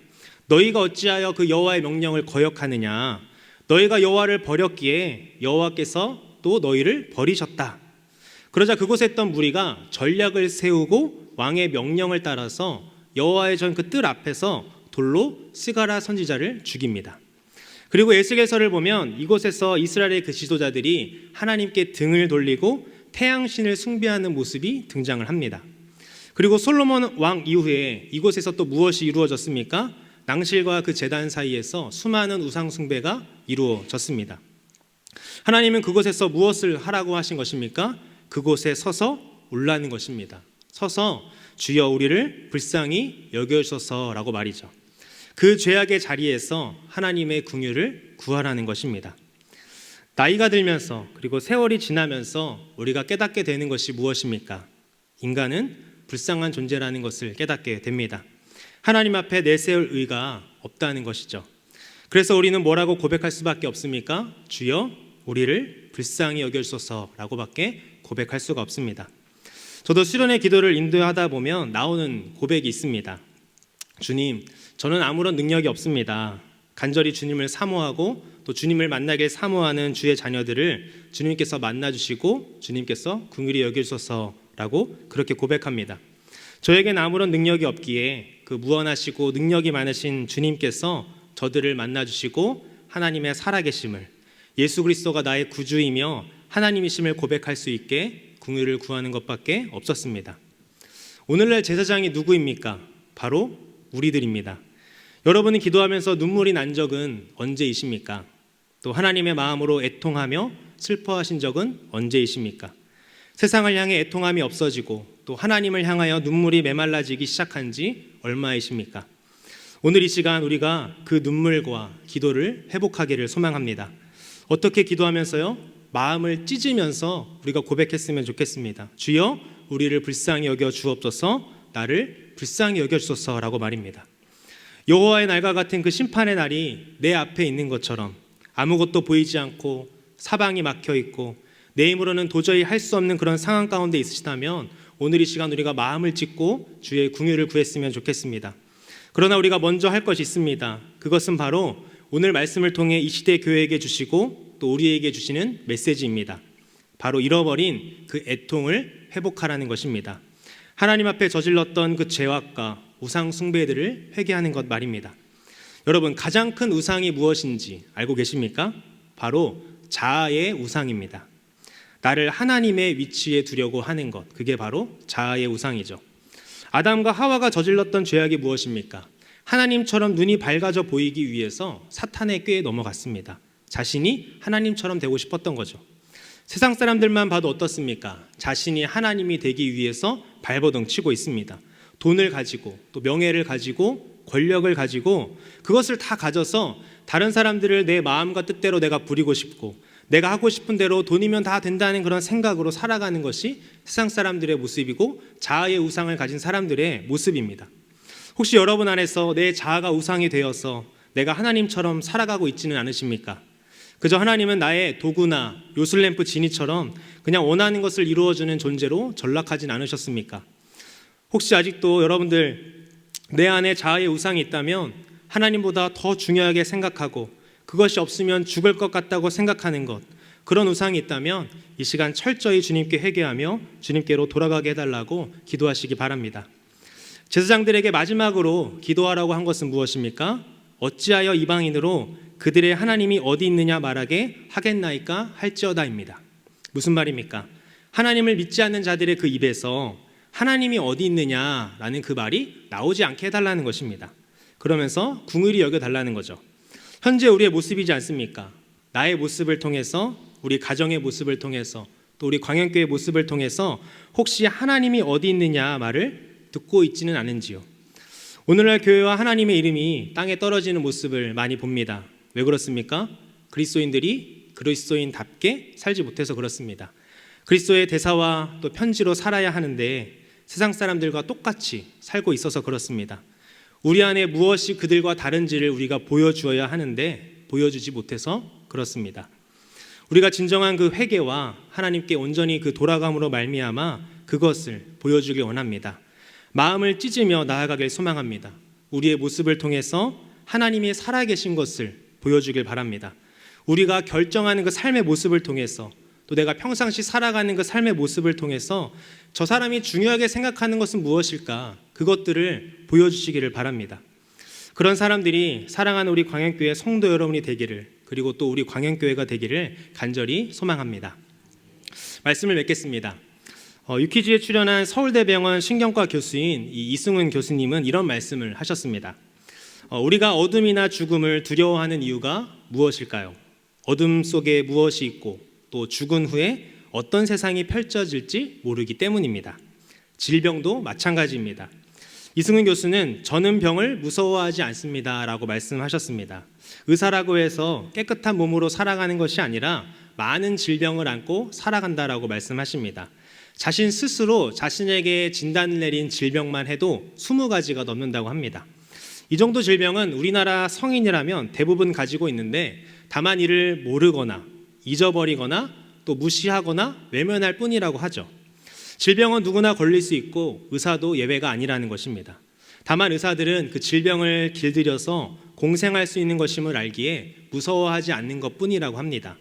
너희가 어찌하여 그 여호와의 명령을 거역하느냐? 너희가 여호와를 버렸기에 여호와께서 또 너희를 버리셨다. 그러자 그곳에 있던 무리가 전략을 세우고 왕의 명령을 따라서 여호와의 전 그 뜰 앞에서 돌로 스가랴 선지자를 죽입니다. 그리고 에스겔서를 보면 이곳에서 이스라엘의 그 지도자들이 하나님께 등을 돌리고 태양신을 숭배하는 모습이 등장을 합니다. 그리고 솔로몬 왕 이후에 이곳에서 또 무엇이 이루어졌습니까? 낭실과 그 제단 사이에서 수많은 우상 숭배가 이루어졌습니다. 하나님은 그곳에서 무엇을 하라고 하신 것입니까? 그곳에 서서 울라는 것입니다. 서서 주여 우리를 불쌍히 여겨주소서라고 말이죠. 그 죄악의 자리에서 하나님의 긍휼을 구하라는 것입니다. 나이가 들면서 그리고 세월이 지나면서 우리가 깨닫게 되는 것이 무엇입니까? 인간은 불쌍한 존재라는 것을 깨닫게 됩니다. 하나님 앞에 내세울 의가 없다는 것이죠. 그래서 우리는 뭐라고 고백할 수밖에 없습니까? 주여 우리를 불쌍히 여겨주소서라고 밖에 고백할 수가 없습니다. 저도 수련의 기도를 인도하다 보면 나오는 고백이 있습니다. 주님, 저는 아무런 능력이 없습니다. 간절히 주님을 사모하고 또 주님을 만나길 사모하는 주의 자녀들을 주님께서 만나주시고 주님께서 긍휼히 여겨주소서라고 그렇게 고백합니다. 저에겐 아무런 능력이 없기에 그 무한하시고 능력이 많으신 주님께서 저들을 만나주시고 하나님의 살아계심을, 예수 그리스도가 나의 구주이며 하나님이심을 고백할 수 있게 긍휼을 구하는 것밖에 없었습니다. 오늘날 제사장이 누구입니까? 바로 우리들입니다. 여러분이 기도하면서 눈물이 난 적은 언제이십니까? 또 하나님의 마음으로 애통하며 슬퍼하신 적은 언제이십니까? 세상을 향해 애통함이 없어지고 또 하나님을 향하여 눈물이 메말라지기 시작한 지 얼마이십니까? 오늘 이 시간 우리가 그 눈물과 기도를 회복하기를 소망합니다. 어떻게 기도하면서요? 마음을 찢으면서 우리가 고백했으면 좋겠습니다. 주여 우리를 불쌍히 여겨 주옵소서, 나를 불쌍히 여겨 주소서라고 말입니다. 여호와의 날과 같은 그 심판의 날이 내 앞에 있는 것처럼 아무것도 보이지 않고 사방이 막혀 있고 내 힘으로는 도저히 할 수 없는 그런 상황 가운데 있으시다면 오늘 이 시간 우리가 마음을 찢고 주의 긍휼을 구했으면 좋겠습니다. 그러나 우리가 먼저 할 것이 있습니다. 그것은 바로 오늘 말씀을 통해 이 시대 교회에게 주시고 또 우리에게 주시는 메시지입니다. 바로 잃어버린 그 애통을 회복하라는 것입니다. 하나님 앞에 저질렀던 그 죄악과 우상 숭배들을 회개하는 것 말입니다. 여러분, 가장 큰 우상이 무엇인지 알고 계십니까? 바로 자아의 우상입니다. 나를 하나님의 위치에 두려고 하는 것, 그게 바로 자아의 우상이죠. 아담과 하와가 저질렀던 죄악이 무엇입니까? 하나님처럼 눈이 밝아져 보이기 위해서 사탄의 꾀에 넘어갔습니다. 자신이 하나님처럼 되고 싶었던 거죠. 세상 사람들만 봐도 어떻습니까? 자신이 하나님이 되기 위해서 발버둥 치고 있습니다. 돈을 가지고 또 명예를 가지고 권력을 가지고 그것을 다 가져서 다른 사람들을 내 마음과 뜻대로 내가 부리고 싶고 내가 하고 싶은 대로 돈이면 다 된다는 그런 생각으로 살아가는 것이 세상 사람들의 모습이고 자아의 우상을 가진 사람들의 모습입니다. 혹시 여러분 안에서 내 자아가 우상이 되어서 내가 하나님처럼 살아가고 있지는 않으십니까? 그저 하나님은 나의 도구나 요술램프 지니처럼 그냥 원하는 것을 이루어주는 존재로 전락하진 않으셨습니까? 혹시 아직도 여러분들 내 안에 자아의 우상이 있다면 하나님보다 더 중요하게 생각하고 그것이 없으면 죽을 것 같다고 생각하는 것, 그런 우상이 있다면 이 시간 철저히 주님께 회개하며 주님께로 돌아가게 해달라고 기도하시기 바랍니다. 제사장들에게 마지막으로 기도하라고 한 것은 무엇입니까? 어찌하여 이방인으로 그들의 하나님이 어디 있느냐 말하게 하겠나이까 할지어다입니다. 무슨 말입니까? 하나님을 믿지 않는 자들의 그 입에서 하나님이 어디 있느냐라는 그 말이 나오지 않게 해달라는 것입니다. 그러면서 궁휼히 여겨달라는 거죠. 현재 우리의 모습이지 않습니까? 나의 모습을 통해서, 우리 가정의 모습을 통해서, 또 우리 광양교회의 모습을 통해서 혹시 하나님이 어디 있느냐 말을 듣고 있지는 않은지요. 오늘날 교회와 하나님의 이름이 땅에 떨어지는 모습을 많이 봅니다. 왜 그렇습니까? 그리스도인들이 그리스도인답게 살지 못해서 그렇습니다. 그리스도의 대사와 또 편지로 살아야 하는데 세상 사람들과 똑같이 살고 있어서 그렇습니다. 우리 안에 무엇이 그들과 다른지를 우리가 보여주어야 하는데 보여주지 못해서 그렇습니다. 우리가 진정한 그 회개와 하나님께 온전히 그 돌아감으로 말미암아 그것을 보여주길 원합니다. 마음을 찢으며 나아가길 소망합니다. 우리의 모습을 통해서 하나님이 살아계신 것을 보여주길 바랍니다. 우리가 결정하는 그 삶의 모습을 통해서, 또 내가 평상시 살아가는 그 삶의 모습을 통해서 저 사람이 중요하게 생각하는 것은 무엇일까? 그것들을 보여주시기를 바랍니다. 그런 사람들이 사랑하는 우리 광양교회 성도 여러분이 되기를, 그리고 또 우리 광양교회가 되기를 간절히 소망합니다. 말씀을 맺겠습니다. 유퀴즈에 출연한 서울대병원 신경과 교수인 이승훈 교수님은 이런 말씀을 하셨습니다. 우리가 어둠이나 죽음을 두려워하는 이유가 무엇일까요? 어둠 속에 무엇이 있고 또 죽은 후에 어떤 세상이 펼쳐질지 모르기 때문입니다. 질병도 마찬가지입니다. 이승훈 교수는 저는 병을 무서워하지 않습니다 라고 말씀하셨습니다. 의사라고 해서 깨끗한 몸으로 살아가는 것이 아니라 많은 질병을 안고 살아간다라고 말씀하십니다. 자신 스스로 자신에게 진단을 내린 질병만 해도 20가지가 넘는다고 합니다. 이 정도 질병은 우리나라 성인이라면 대부분 가지고 있는데 다만 이를 모르거나 잊어버리거나 또 무시하거나 외면할 뿐이라고 하죠. 질병은 누구나 걸릴 수 있고 의사도 예외가 아니라는 것입니다. 다만 의사들은 그 질병을 길들여서 공생할 수 있는 것임을 알기에 무서워하지 않는 것뿐이라고 합니다.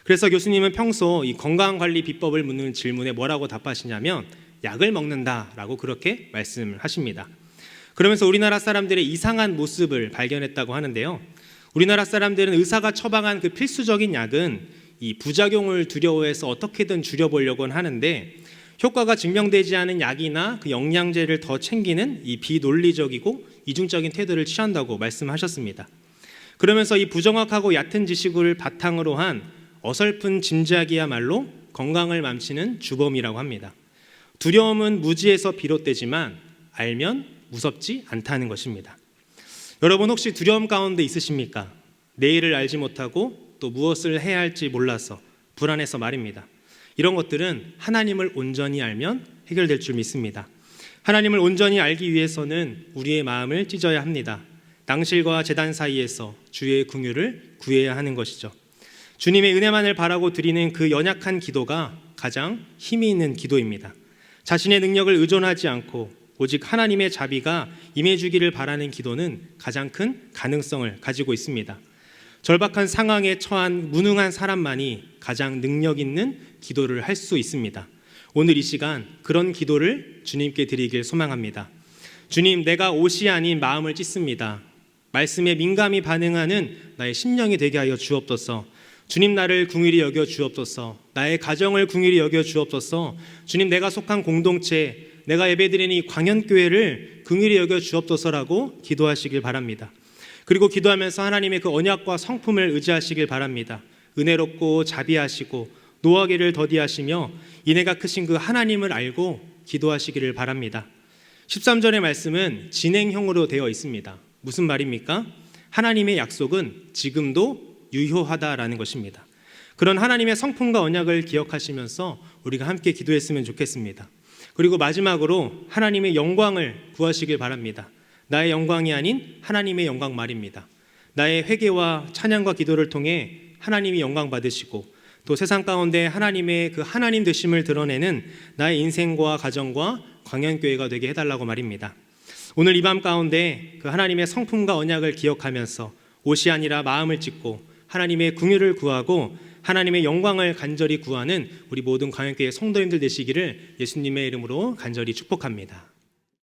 그래서 교수님은 평소 이 건강관리 비법을 묻는 질문에 뭐라고 답하시냐면 약을 먹는다라고 그렇게 말씀을 하십니다. 그러면서 우리나라 사람들의 이상한 모습을 발견했다고 하는데요. 우리나라 사람들은 의사가 처방한 그 필수적인 약은 이 부작용을 두려워해서 어떻게든 줄여보려고는 하는데 효과가 증명되지 않은 약이나 그 영양제를 더 챙기는 이 비논리적이고 이중적인 태도를 취한다고 말씀하셨습니다. 그러면서 이 부정확하고 얕은 지식을 바탕으로 한 어설픈 짐작이야말로 건강을 망치는 주범이라고 합니다. 두려움은 무지에서 비롯되지만 알면 무섭지 않다는 것입니다. 여러분 혹시 두려움 가운데 있으십니까? 내일을 알지 못하고 또 무엇을 해야 할지 몰라서 불안해서 말입니다. 이런 것들은 하나님을 온전히 알면 해결될 줄 믿습니다. 하나님을 온전히 알기 위해서는 우리의 마음을 찢어야 합니다. 낭실과 제단 사이에서 주의 긍휼을 구해야 하는 것이죠. 주님의 은혜만을 바라고 드리는 그 연약한 기도가 가장 힘이 있는 기도입니다. 자신의 능력을 의존하지 않고 오직 하나님의 자비가 임해주기를 바라는 기도는 가장 큰 가능성을 가지고 있습니다. 절박한 상황에 처한 무능한 사람만이 가장 능력 있는 기도를 할 수 있습니다. 오늘 이 시간 그런 기도를 주님께 드리길 소망합니다. 주님, 내가 옷이 아닌 마음을 찢습니다. 말씀에 민감히 반응하는 나의 심령이 되게 하여 주옵소서. 주님, 나를 긍휼히 여겨 주옵소서. 나의 가정을 긍휼히 여겨 주옵소서. 주님, 내가 속한 공동체, 내가 예배드리는 이 광연교회를 긍휼히 여겨 주옵소서라고 기도하시길 바랍니다. 그리고 기도하면서 하나님의 그 언약과 성품을 의지하시길 바랍니다. 은혜롭고 자비하시고 노하기를 더디하시며 인애가 크신 그 하나님을 알고 기도하시기를 바랍니다. 13절의 말씀은 진행형으로 되어 있습니다. 무슨 말입니까? 하나님의 약속은 지금도 유효하다라는 것입니다. 그런 하나님의 성품과 언약을 기억하시면서 우리가 함께 기도했으면 좋겠습니다. 그리고 마지막으로 하나님의 영광을 구하시길 바랍니다. 나의 영광이 아닌 하나님의 영광 말입니다. 나의 회개와 찬양과 기도를 통해 하나님이 영광 받으시고 또 세상 가운데 하나님의 그 하나님 되심을 드러내는 나의 인생과 가정과 광연교회가 되게 해달라고 말입니다. 오늘 이 밤 가운데 그 하나님의 성품과 언약을 기억하면서 옷이 아니라 마음을 찢고 하나님의 긍휼을 구하고 하나님의 영광을 간절히 구하는 우리 모든 광연교회 성도님들 되시기를 예수님의 이름으로 간절히 축복합니다.